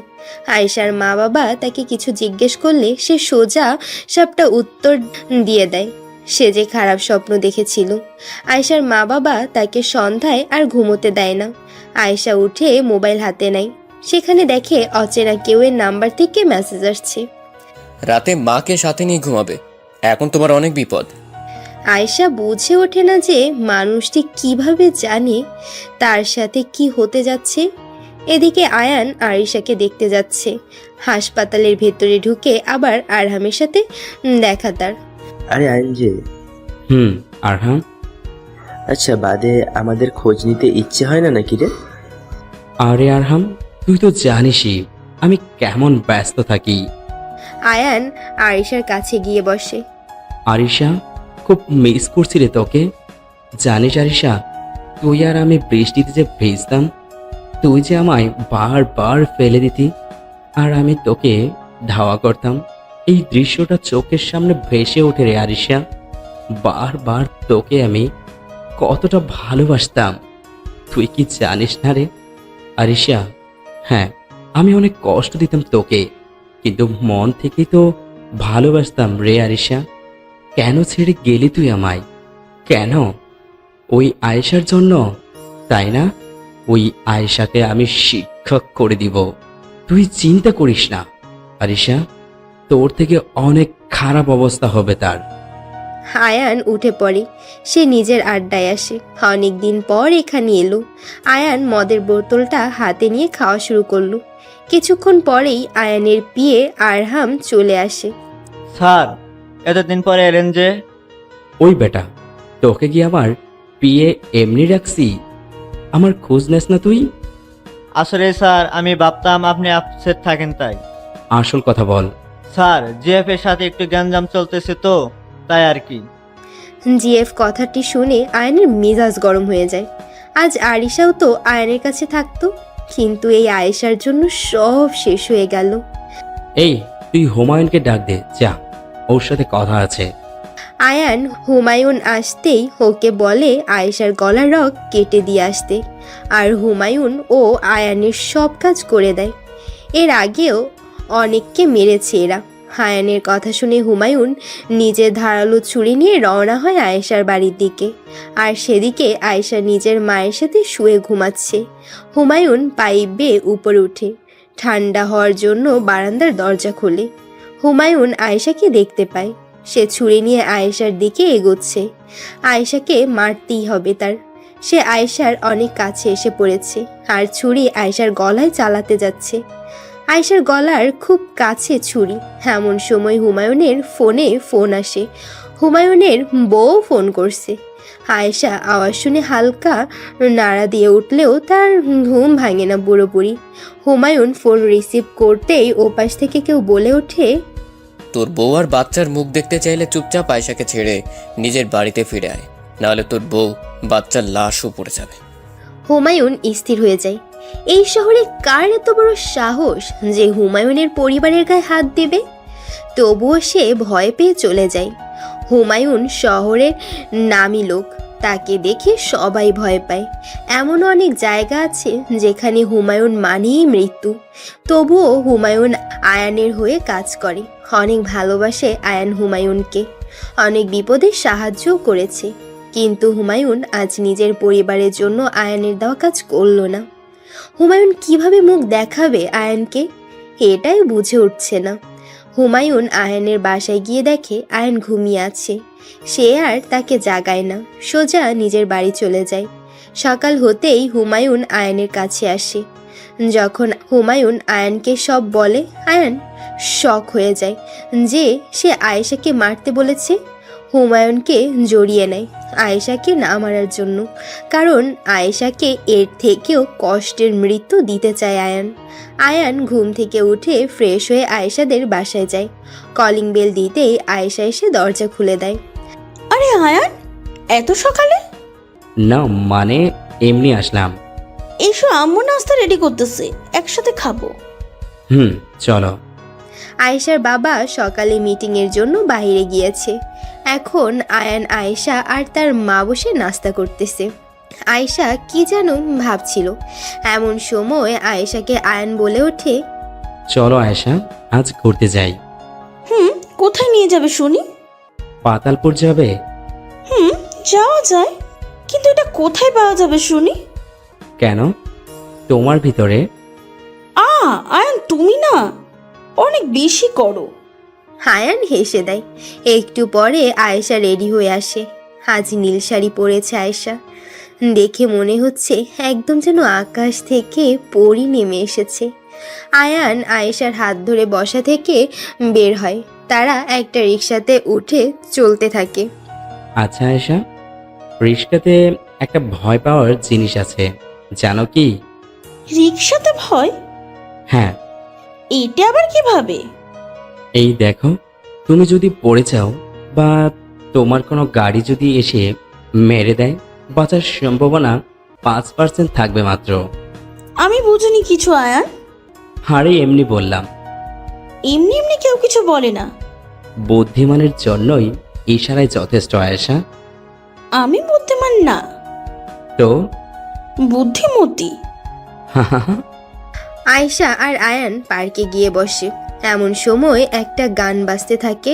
আয়েশার মা বাবা তাকে কিছু জিজ্ঞেস করলে সে সোজা সবটা উত্তর দিয়ে দেয়। সে যে খারাপ স্বপ্ন দেখেছিল। আয়েশার মা বাবা তাকে সন্ধ্যায় আর ঘুমোতে দেয় না। আয়েশা উঠে মোবাইল হাতে নেয়, সেখানে দেখে অচেনা কেউয়ের নাম্বার থেকে মেসেজ আসছে। রাতে মাকে সাথে নিয়ে ঘুমাবে, এখন তোমার অনেক বিপদ। আয়েশা বুঝে ওঠে না যে মানুষটি কিভাবে জানে তার সাথে কি হতে যাচ্ছে। এদিকে আয়ান আরিশাকে দেখতে যাচ্ছে। হাসপাতালের ভেতরে ঢুকে আবার আরহামের সাথে দেখা তার। আরে আইন যে, আরহাম, আচ্ছা বাদে আমাদের খোঁজ নিতে ইচ্ছে হয় না নাকি রে? আরে আরহাম, তুই তো জানিসই আমি কেমন ব্যস্ত থাকি। আয়ান আরিশার কাছে গিয়ে বসে। আরিশা, খুব মিস করছি রে তোকে। জানিস আরিশা, তুই আর আমি বৃষ্টিতে যে ভিজতাম, তুই যে আমায় বারবার ফেলে দিতি আর আমি তোকে ধাওয়া করতাম, এই দৃশ্যটা চোখের সামনে ভেসে ওঠে রে আরিশা। বারবার তোকে আমি কতটা ভালোবাসতাম, তুই কি জানিস না রে আরিশা? হ্যাঁ, আমি অনেক কষ্ট দিতাম তোকে, কিন্তু মন থেকেই তো ভালোবাসতাম রে আরিশা। কেন ছেড়ে গেলি তুই আমায়? কেন? ওই আয়েশার জন্য, তাই না? ওই আয়েশাকে আমি শিক্ষক করে দিব। তুই চিন্তা করিস না আরিশা, তোর থেকে অনেক খারাপ অবস্থা হবে তার। আয়ান উঠে পড়ে, সে নিজের আড্ডায় আসে। অনেক দিন পর এখানে এলো। আয়ান মদের বোতলটা হাতে নিয়ে খাওয়া শুরু করলো। কিছুক্ষণ পরেই আয়ানের পিয়ে আরহাম চলে আসে। স্যার, এতদিন পরে এলেন যে? ওই বেটা, তোকে কি আমার পিয়ে এমনি রাখছি? আমার খোঁজ নেস না তুই? আসলে স্যার, আমি ভাবতাম আপনি আপসেট থাকেন তাই। আসল কথা বল। স্যার, জিএফ এর সাথে একটু গ্যাঞ্জাম চলতেছে তো, তাই আর কি। জিএফ কথাটি শুনে আয়ানের মেজাজ গরম হয়ে যায়। আজ আরিশাও তো আয়ানের কাছে থাকতো, কিন্তু এই আয়েশার জন্য সব শেষ হয়ে গেল। এই, তুই হুমায়ুনকে ডাক দে, যা, ওর সাথে কথা আছে। আয়ান হুমায়ুন আসতেই ওকে বলে আয়েশার গলার রগ কেটে দিয়ে আসতে, আর হুমায়ুন ও আয়ানের সব কাজ করে দেয়। এর আগেও অনেককে মেরেছে এরা। আয়ানের কথা শুনে হুমায়ুন নিজের ধারালো ছুরি নিয়ে রওনা হয় আয়েশার বাড়ির দিকে। আর সেদিকে আয়েশা নিজের মায়ের সাথে শুয়ে ঘুমাচ্ছে। হুমায়ুন পাইপ বেয়ে উপরে উঠে ঠান্ডা হওয়ার জন্য বারান্দার দরজা খোলে। হুমায়ুন আয়েশাকে দেখতে পায়, সে ছুরি নিয়ে আয়েশার দিকে এগোচ্ছে। আয়েশাকে মারতেই হবে তার। সে আয়েশার অনেক কাছে এসে পড়েছে আর ছুরি আয়েশার গলায় চালাতে যাচ্ছে। আয়েশার গলার খুব কাছে ছুরি। এমন সময় হুমায়ুনের ফোনে ফোন আসে। হুমায়ুনের বউ ফোন করছে। আয়েশা আওয়াজ শুনে হালকা নাড়া দিয়ে উঠলেও তার ঘুম ভাঙে না পুরোপুরি। হুমায়ুন ফোন রিসিভ করতেই ওপাশ থেকে কেউ বলে ওঠে, তোর বউ আর বাচ্চার মুখ দেখতে চাইলে চুপচাপ আয়েশাকে ছেড়ে নিজের বাড়িতে ফিরে আয়, নাহলে তোর বউ বাচ্চার লাশও পড়ে যাবে। হুমায়ুন স্থির হয়ে যায়। এই শহরে কার এত বড় সাহস যে হুমায়ুনের পরিবারের গায়ে হাত দেবে? তবুও সে ভয় পেয়ে চলে যায়। হুমায়ুন শহরের নামী লোক, তাকে দেখে সবাই ভয় পায়। এমন অনেক জায়গা আছে যেখানে হুমায়ুন মানেই মৃত্যু, তবুও হুমায়ুন আয়ানের হয়ে কাজ করে। অনেক ভালোবাসে আয়ান হুমায়ুনকে, অনেক বিপদে সাহায্যও করেছে। কিন্তু হুমায়ুন আজ নিজের পরিবারের জন্য আয়ানের দেওয়া কাজ করলো না। হুমায়ুন কিভাবে মুখ দেখাবে আয়ানকে, এটাই বুঝে উঠছে না। হুমায়ুন আয়ানের বাসায় গিয়ে দেখে আয়ান ঘুমিয়ে আছে। সে আর তাকে জাগায় না, সোজা নিজের বাড়ি চলে যায়। সকাল হতেই হুমায়ুন আয়ানের কাছে আসে। যখন হুমায়ুন আয়ানকে সব বলে, আয়ান শক হয়ে যায় যে সে আয়েশাকে মারতে বলেছে। হুমায়ুনকে জড়িয়ে নেয় আয়েশাকে না মারার জন্য, কারণ আয়েশাকে এর থেকেও কষ্টের মৃত্যু দিতে চায় আয়ান। আয়ান ঘুম থেকে উঠে ফ্রেশ হয়ে আয়েশাদের বাসায় যায়। কলিং বেল দিতেই আয়েশা এসে দরজা খুলে দেয়। আরে আয়ান, এত সকালে? না মানে এমনি আসলাম। এসো, আম্মু নাস্তা রেডি করতেছে, একসাথে খাবো। চলো। আয়েশার বাবা সকালে মিটিংয়ের জন্য বাইরে গিয়েছে। এখন আয়ান, আয়েশা আর তার মা বসে নাস্তা করতেছে। আয়েশা কি যেন ভাবছিল, এমন সময় আয়েশাকে আয়ান বলে ওঠে, চলো আয়েশা, আজ ঘুরতে যাই। কোথায় নিয়ে যাবে শুনি? পাতালপুর যাবে? যাওয়া যায়, কিন্তু এটা কোথায় পাওয়া যাবে শুনি? কেন, তোমার ভিতরে? আয়ান, তুমি না অনেক বেশি করো। আয়ান হেসে দেয়। একটু পরে আয়েশা রেডি হয়ে আসে। আজ নীল শাড়ি পরেছে আয়েশা, দেখে মনে হচ্ছে একদম যেন আকাশ থেকে পরি নেমে এসেছে। আয়ান আয়েশার হাত ধরে বসা থেকে বের হয়। তারা একটা রিক্সাতে উঠে চলতে থাকে। আচ্ছা আয়েশা, রিক্সাতে একটা ভয় পাওয়ার জিনিস আছে, জানো কি? রিক্সাতে ভয়? হ্যাঁ। এটা আবার কিভাবে? এই দেখো, তুমি যদি পড়ে যাও বা তোমার কোনো গাড়ি যদি এসে মেরে দেয়, বাঁচার সম্ভাবনা 5% থাকবে মাত্র। আমি বুঝিনি কিছু আয়ান। আরে এমনি বললাম। এমনি এমনি কেউ কিছু বলে না। বুদ্ধিমানের জন্যই ইশারায় যথেষ্ট আয়েশা। আমি বুদ্ধিমান না, তো বুদ্ধিমতী। আয়েশা আর আয়ান পার্কে গিয়ে বসে। এমন সময় একটা গান বাজতে থাকে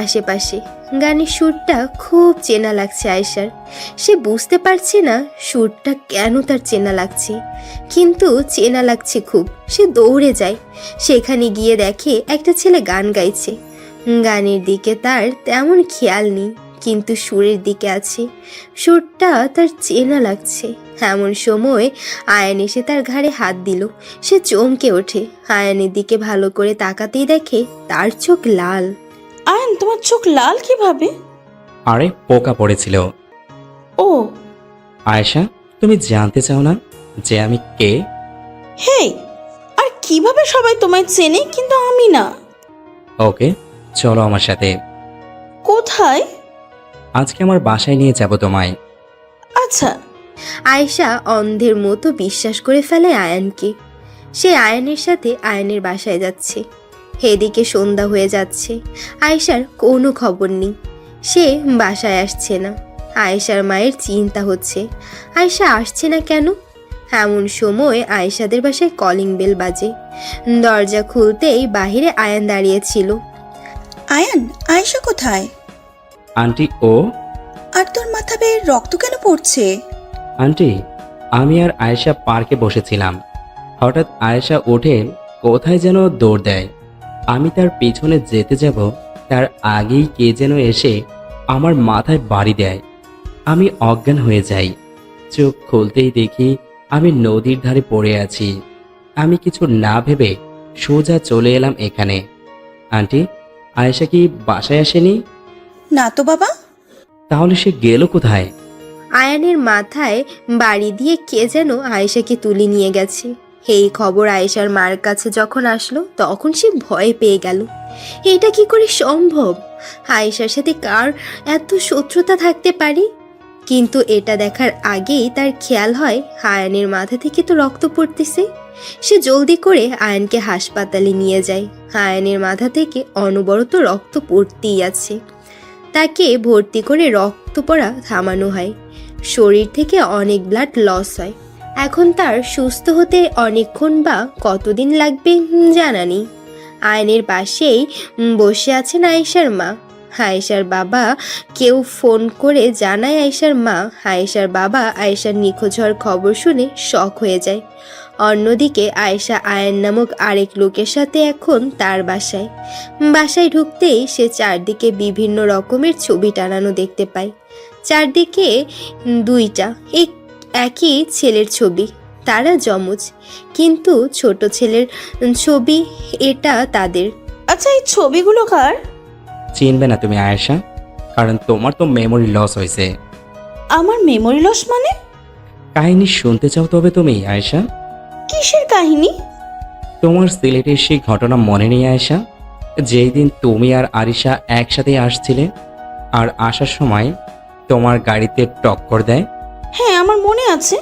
আশেপাশে। গানের সুরটা খুব চেনা লাগছে আয়েশার। সে বুঝতে পারছে না সুরটা কেন তার চেনা লাগছে, কিন্তু চেনা লাগছে খুব। সে দৌড়ে যায়, সেখানে গিয়ে দেখে একটা ছেলে গান গাইছে। গানের দিকে তার তেমন খেয়াল নেই, কিন্তু সুরের দিকে আছে। সুরটা তার চেনা লাগছে। এমন সময় আয়ান এসে তার ঘাড়ে হাত দিল। সে চমকে ওঠে। আয়ানের দিকে ভালো করে তাকাতেই দেখে তার চোখ লাল। আয়ান, তোমার চোখ লাল কিভাবে? আরে পোকা পড়েছিল। ও আয়েশা, তুমি জানতে চাও না যে আমি কে? হে, আর কিভাবে সবাই তোমায় চেনে কিন্তু আমি না? ওকে, চলো আমার সাথে। কোথায়? আজকে আমার বাসায় নিয়ে যাব তোমায়। আচ্ছা। আয়েশা অন্ধের মতো বিশ্বাস করে ফেলে আয়ানকে। সে আয়ানের সাথে আয়ানের বাসায় যাচ্ছে। এদিকে সন্ধ্যা হয়ে যাচ্ছে, আয়েশার কোনো খবর নেই। সে বাসায় আসছে না। আয়েশার মায়ের চিন্তা হচ্ছে, আয়েশা আসছে না কেন। এমন সময় আয়েশাদের বাসায় কলিং বেল বাজে। দরজা খুলতেই বাহিরে আয়ান দাঁড়িয়েছিল। আয়ান, আয়েশা কোথায়? আন্টি, ও আর তোর মাথা বেয়ে রক্ত কেন পড়ছে? আন্টি, আমি আর আয়েশা পার্কে বসেছিলাম। হঠাৎ আয়েশা উঠে কোথায় যেন দৌড় দেয়। আমি তার পিছনে যেতে যাব, তার আগেই কে যেন এসে আমার মাথায় বাড়ি দেয়। আমি অজ্ঞান হয়ে যাই। চোখ খুলতেই দেখি আমি নদীর ধারে পড়ে আছি। আমি কিছু না ভেবে সোজা চলে এলাম এখানে। আন্টি, আয়েশা কি বাসায় আসেনি? না তো বাবা। তাহলে সে গেল কোথায়? আয়ানের মাথায় বাড়ি দিয়ে কে যেন আয়েশাকে তুলে নিয়ে গেছে। এই খবর আয়েশার মার কাছে যখন আসলো, তখন সে ভয় পেয়ে গেল। এটা কি করে সম্ভব? আয়েশার সাথে কার এত শত্রুতা থাকতে পারে? কিন্তু এটা দেখার আগেই তার খেয়াল হয় আয়ানের মাথা থেকে তো রক্ত পড়তেছে। সে জলদি করে আয়ানকে হাসপাতালে নিয়ে যায়। আয়ানের মাথা থেকে অনবরত রক্ত পড়তেই আছে। তাকে ভর্তি করে রক্ত পড়া থামানো হয়। শরীর থেকে অনেক ব্লাড লস হয়। এখন তার সুস্থ হতে অনেকক্ষণ বা কতদিন লাগবে জানা নেই। আয়নের পাশেই বসে আছেন আয়েশার মা। আয়েশার বাবা কেউ ফোন করে জানায় আয়েশার মা। আয়েশার বাবা আয়েশার নিখোঁজ হওয়ার খবর শুনে শক হয়ে যায়। অন্যদিকে আয়েশা আয়ন নামক আরেক লোকের সাথে এখন তার বাসায় ঢুকতেই সে চারদিকে বিভিন্ন রকমের ছবি টানানো দেখতে পায়। চারদিকে দুইটা একই ছেলের ছবি, তারা যমজ, কিন্তু ছোট ছেলের ছবি এটা তাদের। আচ্ছা, এই ছবিগুলো কার? চিনবে না তুমি আয়েশা, কারণ তোমার তো মেমোরি লস হয়েছে। আমার মেমোরি লস মানে? কাহিনী শুনতে চাও তবে তুমি আয়েশা? কিসের কাহিনী? তোমার সিলেটের সেই ঘটনা মনে নেই আয়েশা, যেই দিন তুমি আর আরিশা একসাথে আসছিলে আর আসার সময় তোমার গাড়িতে টক্কর দেয়? হ্যাঁ, আমার মনে আছে।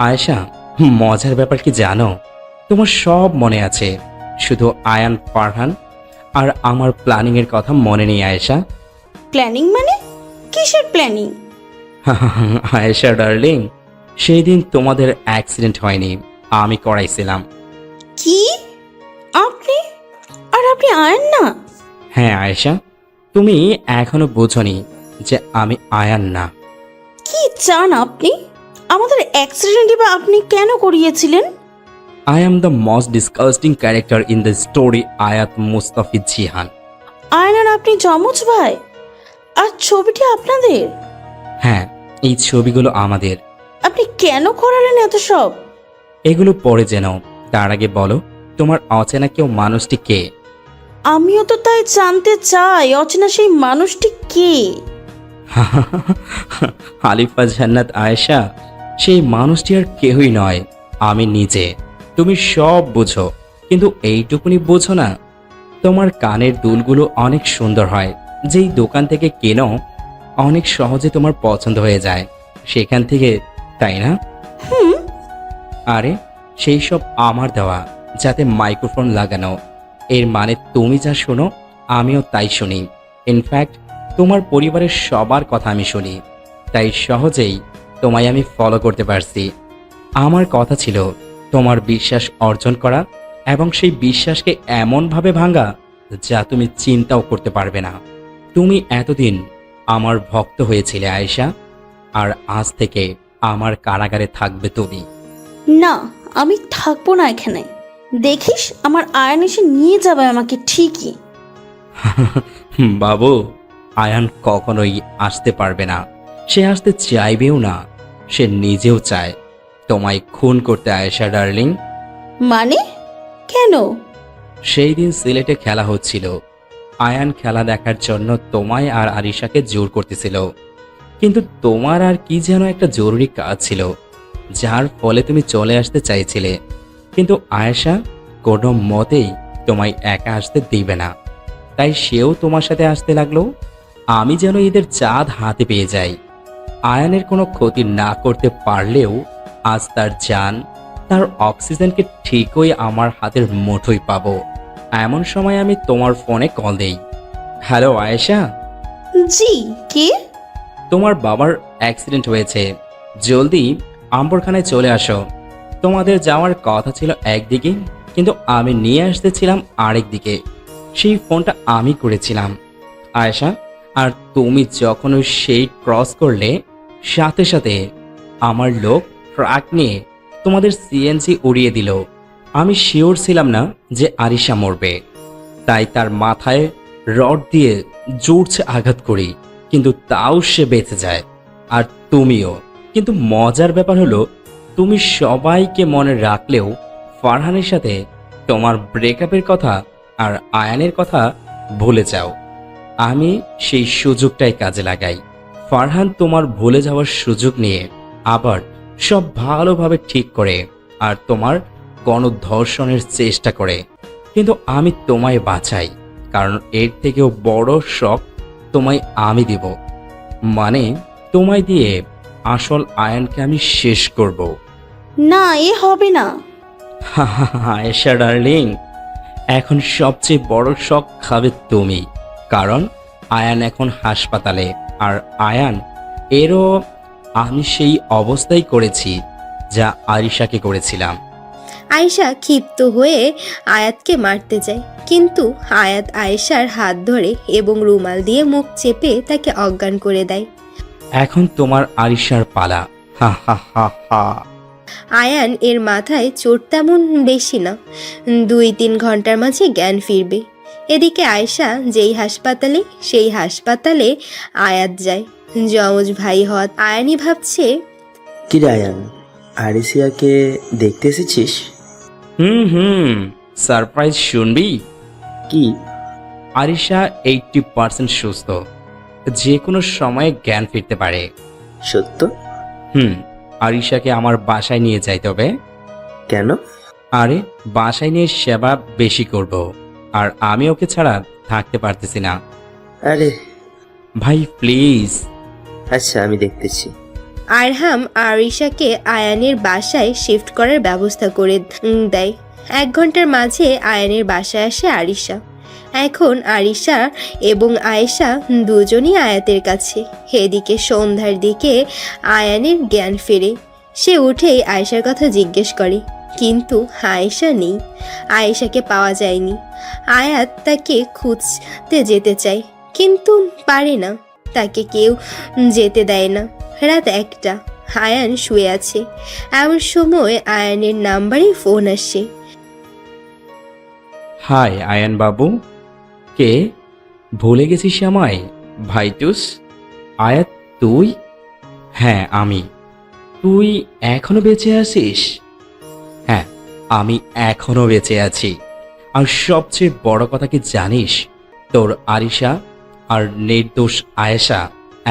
আয়েশা, মজার ব্যাপার কি জানো? তোমার সব মনে আছে, শুধু আয়ান, ফারহান আর আমার প্ল্যানিং এর কথা মনে নেই আয়েশা। প্ল্যানিং মানে? কিসের প্ল্যানিং? আয়েশা ডার্লিং, সেই দিন তোমাদের অ্যাক্সিডেন্ট হয়নি, আমি করাইছিলাম। কি? আপনি? আর আপনি আয়েন না? হ্যাঁ আয়েশা, তুমি এখনো বোঝনি যে আমি আয়ান না। কি চান আপনি? আমাদের অ্যাক্সিডেন্টই বা আপনি কেন করিয়েছিলেন? I am the most disgusting character in the story আয়াত মুস্তাফিজ জিহান। আয়েন আর আপনি যমজ ভাই? আর ছবিটি আপনাদের? হ্যাঁ, এই ছবিগুলো আমাদের। আপনি কেন করালেন এত সব? এগুলো পরে যেন, তার আগে বলো তোমার অচেনা কেউ মানুষটি কে? আমিও তো তাই জানতে চাই, অচেনা সেই মানুষটি কে? আলিফা জান্নাত আয়েশা, সেই মানুষটি আর কেউই নয়, আমি নিজে। তুমি সব বুঝো, কিন্তু এইটুকুনি বোঝো না, তোমার কানের দুলগুলো অনেক সুন্দর হয়, যেই দোকান থেকে কেনো অনেক সহজে তোমার পছন্দ হয়ে যায় সেখান থেকে, তাই না? আরে সেই সব আমার দেওয়া, যাতে মাইক্রোফোন লাগানো। এর মানে তুমি যা শোনো আমিও তাই শুনি। ইনফ্যাক্ট তোমার পরিবারের সবার কথা আমি শুনি, তাই সহজেই তোমায় আমি ফলো করতে পারছি। আমার কথা ছিল তোমার বিশ্বাস অর্জন করা এবং সেই বিশ্বাসকে এমনভাবে ভাঙা যা তুমি চিন্তাও করতে পারবে না। তুমি এতদিন আমার ভক্ত হয়েছিলে আয়েশা, আর আজ থেকে আমার কারাগারে থাকবে তুমি। না, আমি থাকবো না এখানে। দেখিস, আমার আয়ন এসে নিয়ে যাবে আমাকে ঠিকই। বাবু, আয়ান কখনোই আসতে পারবে না, সে আসতে চাইবেও না। সে নিজেও চায় তোমায় খুন করতে আয়েশা ডার্লিং। মানে? কেন? সেই দিন সিলেটে খেলা হচ্ছিল, আয়ান খেলা দেখার জন্য তোমায় আর আরিশাকে জোর করতেছিল, কিন্তু তোমার আর কি যেন একটা জরুরি কাজ ছিল, যার ফলে তুমি চলে আসতে চাইছিলে, কিন্তু আয়েশা কোনো মতেই তোমায় একা আসতে দিবে না, তাই সেও তোমার সাথে আসতে লাগলো। আমি যেন এদের চাঁদ হাতে পেয়ে যাই। আয়ানের কোনো ক্ষতি না করতে পারলেও আজ তার জান, তার অক্সিজেনকে ঠিকই আমার হাতের মুঠোয় পাবো। এমন সময় আমি তোমার ফোনে কল দেই। হ্যালো আয়েশা। জি, কে? তোমার বাবার অ্যাক্সিডেন্ট হয়েছে, জলদি আম্বরখানায় চলে আসো। তোমাদের যাওয়ার কথা ছিল একদিকে, কিন্তু আমি নিয়ে আসতেছিলাম আরেক দিকে। সেই ফোনটা আমি করেছিলাম আয়েশা, আর তুমি যখন ওই সেই ক্রস করলে, সাথে সাথে আমার লোক ট্রাক নিয়ে তোমাদের সিএনজি উড়িয়ে দিল। আমি শিওর ছিলাম না যে আরিশা মরবে, তাই তার মাথায় রড দিয়ে জোরছে আঘাত করি, কিন্তু তাও সে বেঁচে যায়, আর তুমিও। কিন্তু মজার ব্যাপার হলো, তুমি সবাইকে মনে রাখলেও ফারহানের সাথে তোমার ব্রেকআপের কথা আর আয়ানের কথা ভুলে যাও। আমি সেই সুযোগটাই কাজে লাগাই। ফারহান তোমার ভুলে যাওয়ার সুযোগ নিয়ে আবার সব ভালোভাবে ঠিক করে আর তোমার গণধর্ষণের চেষ্টা করে, কিন্তু আমি তোমায় বাঁচাই, কারণ এর থেকেও বড় শক তোমায় আমি দিব। মানে তোমায় দিয়ে আসল আয়নকে আমি শেষ করব। না, এ হবে না। আয়েশা ডার্লিং, এখন সবচেয়ে বড় শক খাবে তুমি, কারণ আয়ান এখন হাসপাতালে, আর আয়ান এরও আমি সেই অবস্থাই করেছি যা আরিশাকে করেছিলাম। আয়েশা ক্ষিপ্ত হয়ে আয়াতকে মারতে যায়, কিন্তু আয়াত আয়েশার হাত ধরে এবং রুমাল দিয়ে মুখ চেপে তাকে অজ্ঞান করে দেয়। এখন তোমার আরিশার পালা, হা হা হা হা। আয়ান এর মাথায় চোট তেমন বেশি না, 2-3 ঘন্টার মাঝে জ্ঞান ফিরবে। এদিকে আয়েশা যেই হাসপাতালে, সেই হাসপাতালে আয়াত যায়। যমজ ভাই হওয়াত আয়ানই ভাবছে, কি রে আয়ান, আরিশিয়াকে দেখতে এসেছিস? হুম, সারপ্রাইজ শুনবি? কি? আরিশা 80% সুস্থ, যে কোনো সময়ে জ্ঞান ফিরতে পারে। সত্য? আরিশাকে আমার বাসায় নিয়ে যাইতে হবে। কেন? আরে বাসায় নিয়ে সেবা বেশি করব, আর আমি ওকে ছাড়া থাকতে পারতেছি না। আরে ভাই প্লিজ। আচ্ছা, আমি দেখতেছি। আরহাম আরিশাকে আয়ানের বাসায় শিফট করার ব্যবস্থা করে দেয়। 1 ঘন্টার মাঝে আয়ানের বাসায় আসে আরিশা। এখন আরিশা এবং আয়েশা দুজনই আয়াতের কাছে। এদিকে সন্ধ্যার দিকে আয়ানের জ্ঞান ফেরে। সে উঠেই আয়েশার কথা জিজ্ঞেস করে, কিন্তু আয়েশা নেই। আয়েশাকে পাওয়া যায়নি। আয়াত তাকে খুঁজতে যেতে চায়, কিন্তু পারে না। তাকে কেউ যেতে দেয় না। রাত 1টা, আয়ান শুয়ে আছে। এমন সময় আয়ানের নাম্বারে ফোন আসে। হাই আয়ান বাবু। কে? ভুলে গেছিস আমায় ভাইটুস? আয়াত তুই? হ্যাঁ আমি। তুই এখনো বেঁচে আছিস? হ্যাঁ, আমি এখনো বেঁচে আছি। আর সবচেয়ে বড় কথা কি জানিস? তোর আরিশা আর নির্দোষ আয়েশা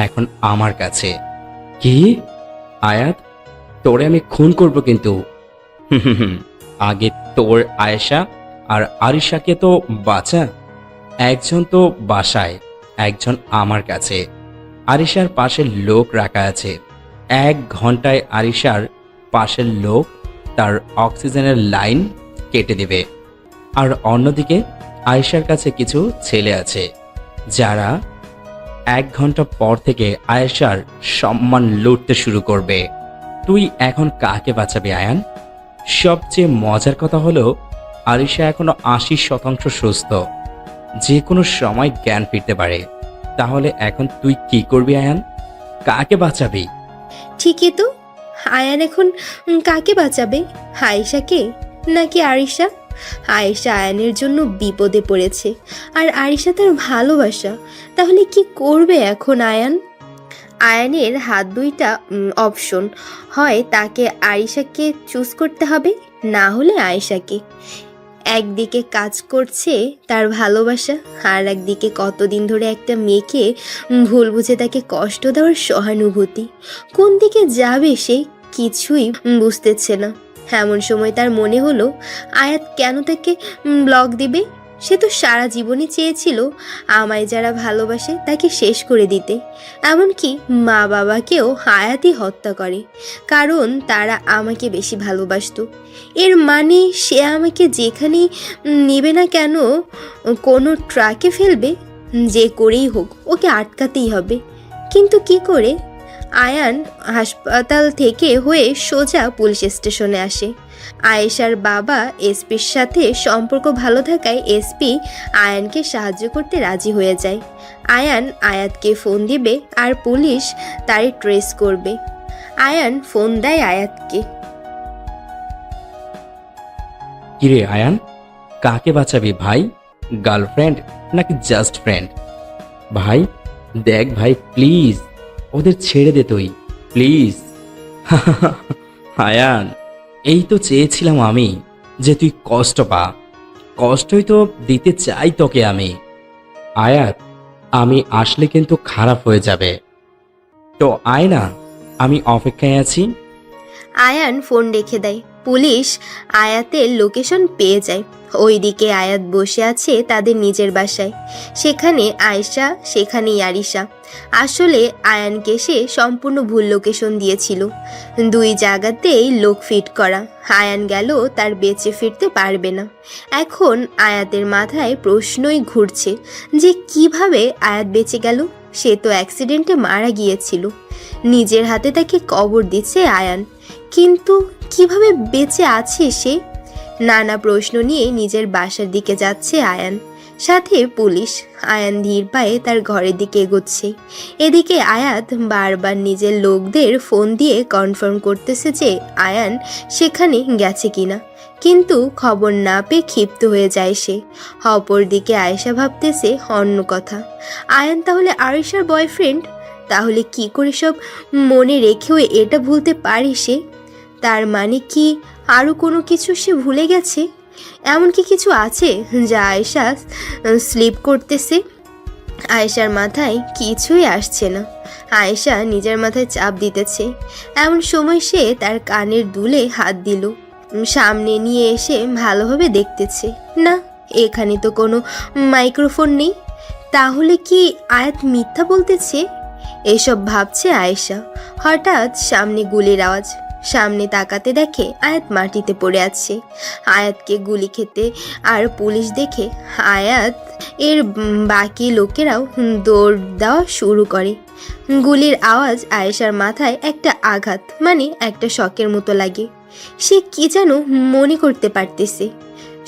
এখন আমার কাছে। কি? আয়াত, তোরে আমি খুন করব কিন্তু। আগে তোর আয়েশা আর আরিশাকে তো বাঁচা। একজন তো বাসায়, একজন আমার কাছে। আরিশার পাশের লোক রাখা আছে। 1 ঘন্টায় আরিশার পাশের লোক তার অক্সিজেনের লাইন কেটে দেবে। আর অন্যদিকে আয়েশার কাছে কিছু ছেলে আছে যারা 1 ঘন্টা পর থেকে আয়েশার সম্মান লুটতে শুরু করবে। তুই এখন কাকে বাঁচাবি আয়ান? সবচেয়ে মজার কথা হলো আরিশা এখনো 80% সুস্থ, যে কোনো সময় জ্ঞান ফিরতে পারে। তাহলে এখন তুই কি করবি আয়ান? কাকে বাঁচাবি? ঠিকই তো, আয়ান এখন কাকে বাঁচাবে? আয়েশাকে নাকি আরিশা? আয়েশা আয়ানের জন্য বিপদে পড়েছে, আর আরিশা তার ভালোবাসা। তাহলে কি করবে এখন আয়ান? আয়ানের হাত 2টা অপশন, হয় তাকে আরিশাকে চুজ করতে হবে, না হলে আয়েশাকে। একদিকে কাজ করছে তার ভালোবাসা, আর একদিকে কতদিন ধরে একটা মেয়েকে ভুল বুঝে তাকে কষ্ট দেওয়ার সহানুভূতি। কোন দিকে যাবে সে কিছুই বুঝতেছে না। এমন সময় তার মনে হলো, আয়াত কেন তাকে ব্লক দিবে? সে তো সারা জীবনই চেয়েছিল আমায় যারা ভালোবাসে তাকে শেষ করে দিতে। এমনকি মা বাবাকেও আয়াতই হত্যা করে, কারণ তারা আমাকে বেশি ভালোবাসতো। এর মানে সে আমাকে যেখানেই নেবে না কেন কোনো ট্রাকে ফেলবে। যে করেই হোক ওকে আটকাতেই হবে। কিন্তু কি করে? আয়ান হাসপাতাল থেকে হয়ে সোজা পুলিশ স্টেশনে আসে। আয়েশার বাবা এসপির সাথে সম্পর্ক ভালো থাকায় এসপি আয়ানকে সাহায্য করতে রাজি হয়ে যায়। আয়ান আয়াতকে ফোন দিবে আর পুলিশ তারে ট্রেস করবে। আয়ান ফোন দেয় আয়াতকে। কিরে আয়ান, কাকে বাঁচাবি ভাই? গার্লফ্রেন্ড নাকি জাস্ট ফ্রেন্ড? ভাই দেখ ভাই, প্লিজ ওদের ছেড়ে দে তুই, প্লিজ। আয়ান, এই তো চেয়েছিলাম আমি যে তুই কষ্ট পা। কষ্টই তো দিতে চাই তোকে আমি। আয়াত, আমি আসলে কিন্তু খারাপ হয়ে যাবে। তো আয় না, আমি অপেক্ষায় আছি। আয়ান ফোন রেখে দেয়। পুলিশ আয়াতের লোকেশন পেয়ে যায়। ওইদিকে আয়াত বসে আছে তাদের নিজের বাসায়। সেখানে আয়েশা, সেখানেই আরিশা। আসলে আয়ানকে সে সম্পূর্ণ ভুল লোকেশন দিয়েছিল। দুই জায়গাতেই লোক ফিট করা। আয়ান গেল তার বেঁচে ফিরতে পারবে না। এখন আয়াতের মাথায় প্রশ্নই ঘুরছে যে কিভাবে আয়াত বেঁচে গেল। সে তো অ্যাক্সিডেন্টে মারা গিয়েছিল। নিজের হাতে তাকে কবর দিচ্ছে আয়ান, কিন্তু কিভাবে বেঁচে আছে সে? নানা প্রশ্ন নিয়ে নিজের বাসার দিকে যাচ্ছে আয়ান, সাথে পুলিশ। আয়ান ধীর পায়ে তার ঘরের দিকে এগোচ্ছে। এদিকে আয়াত বারবার নিজের লোকদের ফোন দিয়ে কনফার্ম করতেছে যে আয়ান সেখানে গেছে কিনা, কিন্তু খবর না পেয়ে ক্ষিপ্ত হয়ে যায় সে। অপরদিকে আয়েশা ভাবতেছে অন্য কথা। আয়ান তাহলে আরিশার বয়ফ্রেন্ড? তাহলে কি করে সব মনে রেখেও এটা ভুলতে পারে সে? তার মানে কি আরও কোনো কিছু সে ভুলে গেছে? এমন কি কিছু আছে যা আয়েশা স্লিপ করতেছে? আয়েশার মাথায় কিছুই আসছে না। আয়েশা নিজের মাথায় চাপ দিতেছে। এমন সময় সে তার কানের দুলে হাত দিল। সামনে নিয়ে এসে ভালোভাবে দেখতেছে, না, এখানে তো কোনো মাইক্রোফোন নেই। তাহলে কি আয়াত মিথ্যা বলতেছে? এসব ভাবছে আয়েশা। হঠাৎ সামনে গুলির আওয়াজ। সামনে তাকাতে দেখে আয়াত মাটিতে পড়ে আছে। আয়াতকে গুলি খেতে আর পুলিশ দেখে আয়াত এর বাকি লোকেরাও দৌড় দেওয়া শুরু করে। গুলির আওয়াজ আয়েশার মাথায় একটা আঘাত, মানে একটা শকের মতো লাগে। সে কি যেন মনে করতে পারতেছে।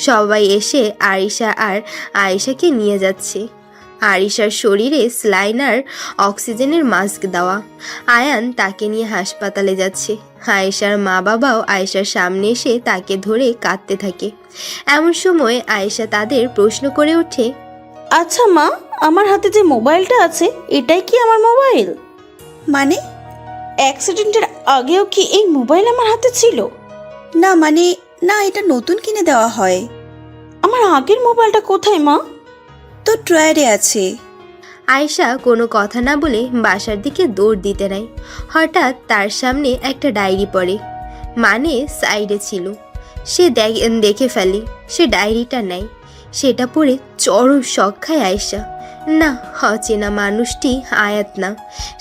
সবাই এসে আরিশা আর আয়েশাকে নিয়ে যাচ্ছে। আরিশার শরীরে স্লাইন আর অক্সিজেনের মাস্ক দেওয়া। আয়ান তাকে নিয়ে হাসপাতালে যাচ্ছে। আয়েশার মা বাবাও আয়েশার সামনে এসে তাকে ধরে কাঁদতে থাকে। এমন সময় আয়েশা তাদের প্রশ্ন করে ওঠে, আচ্ছা মা, আমার হাতে যে মোবাইলটা আছে এটাই কি আমার মোবাইল? মানে? অ্যাক্সিডেন্টের আগেও কি এই মোবাইল আমার হাতে ছিল? না মানে, না, এটা নতুন কিনে দেওয়া হয়। আমার আগের মোবাইলটা কোথায় মা? তো ড্রয়ারে আছে। আয়েশা কোনো কথা না বলে বাসার দিকে দৌড় দিতে নেয়। হঠাৎ তার সামনে একটা ডায়েরি পড়ে, মানে সাইডে ছিল। সে দেখে ফেলে। সে ডায়েরিটা নেয়। সেটা পড়ে চরম শক খায় আয়েশা। না, অচেনা মানুষটি আয়াত না।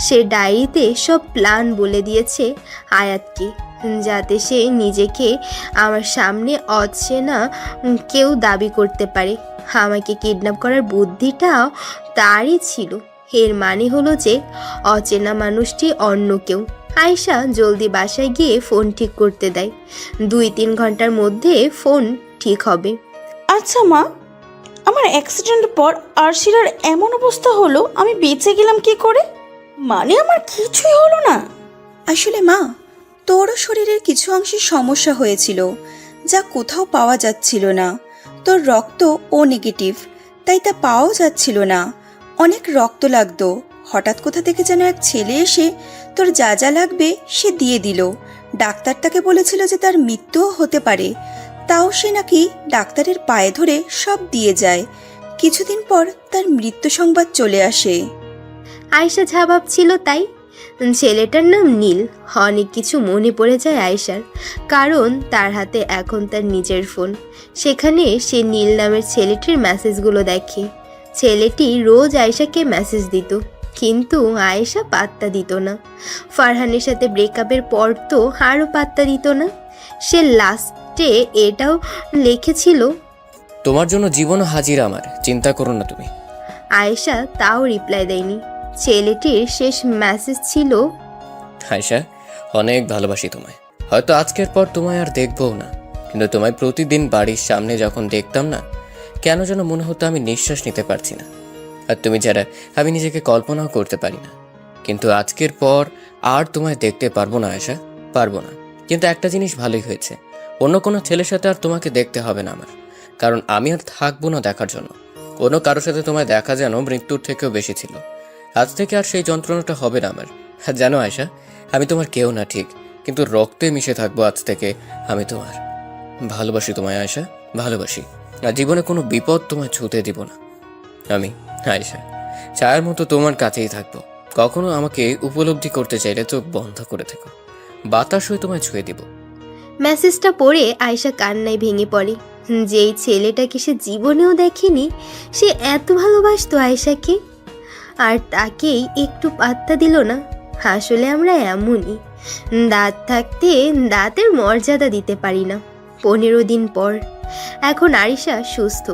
সে ডায়েরিতে সব প্ল্যান বলে দিয়েছে আয়াতকে, যাতে সে নিজেকে আমার সামনে অচেনা কেউ দাবি করতে পারে। আমাকে কিডন্যাপ করার বুদ্ধিটাও তারই ছিল। এর মানে হলো যে অচেনা মানুষটি অন্য কেউ। আয়েশা জলদি বাসায় গিয়ে ফোন ঠিক করতে দেয়। 2-3 ঘন্টার মধ্যে ফোন ঠিক হবে। আচ্ছা মা, আমার অ্যাক্সিডেন্টের পর আরশিরার এমন অবস্থা হলো, আমি বেঁচে গেলাম কি করে? মানে আমার কিছুই হলো না? আসলে মা, তোরও শরীরের কিছু অংশে সমস্যা হয়েছিল, যা কোথাও পাওয়া যাচ্ছিল না। তোর রক্ত ও নেগেটিভ, তাই তা পাওয়াও যাচ্ছিল না। অনেক রক্ত লাগতো। হঠাৎ কোথা থেকে যেন এক ছেলে এসে তোর যা যা লাগবে সে দিয়ে দিল। ডাক্তার তাকে বলেছিল যে তার মৃত্যুও হতে পারে, তাও সে নাকি ডাক্তারের পায়ে ধরে সব দিয়ে যায়। কিছুদিন পর তার মৃত্যু সংবাদ চলে আসে। আয়েশা যা ভাবছিল তাই। ছেলেটার নাম নীল। অনেক কিছু মনে পড়ে যায় আয়েশার, কারণ তার হাতে এখন তার নিজের ফোন। সেখানে সে নীল নামের ছেলেটির মেসেজগুলো দেখে। ছেলেটি রোজ আয়েশাকে মেসেজ দিত, কিন্তু আয়েশা পাত্তা দিত না। ফারহানের সাথে ব্রেকআপের পর তো আরও পাত্তা দিত না। সে লাস্টে এটাও লিখেছিল, তোমার জন্য জীবন হাজির আমার, চিন্তা করো না তুমি। আয়েশা তাও রিপ্লাই দেয়নি। ছেলেটির শেষ মেসেজ ছিল, আয়েশা, অনেক ভালোবাসি তোমায়। হয়তো আজকের পর তোমায় আর দেখবও না, কিন্তু তোমায় প্রতিদিন বাড়ির সামনে যখন দেখতাম না, কেন যেন মনে হতো আমি নিঃশ্বাস নিতে পারছি না। আর তুমি যারা, আমি নিজেকে কল্পনাও করতে পারি না। কিন্তু আজকের পর আর তোমায় দেখতে পারবো না আয়েশা, পারবো না। কিন্তু একটা জিনিস ভালোই হয়েছে, অন্য কোনো ছেলের সাথে আর তোমাকে দেখতে হবে না আমার, কারণ আমি আর থাকবো না দেখার জন্য। কোনো কারোর সাথে তোমায় দেখা যেন মৃত্যুর থেকেও বেশি ছিল। আজ থেকে আর সেই যন্ত্রণাটা হবে না আমার। জানো আয়েশা, আমি তোমার কেউ না ঠিক, কিন্তু রক্তে মিশে থাকবো আজ থেকে আমি তোমার। ভালোবাসি তোমায় আয়েশা, ভালোবাসি। আর জীবনে কোনো বিপদ তোমায় ছুঁতে দিব না। আমি আয়েশা ছায়ার মতো তোমার কাছেই থাকবো। কখনো আমাকে উপলব্ধি করতে চাইলে চোখ বন্ধ করে থেকো, বাতাস হয়ে তোমায় ছুঁয়ে দিব। মেসেজটা পড়ে আয়েশা কান্নায় ভেঙে পড়ে। যেই ছেলেটাকে সে জীবনেও দেখেনি, সে এত ভালোবাসতো আয়েশাকে, আর তাকেই একটু পাত্তা দিল না। আসলে আমরা এমনই, দাঁত থাকতে দাঁতের মর্যাদা দিতে পারি না। 15 দিন পর, এখন আরিশা সুস্থ,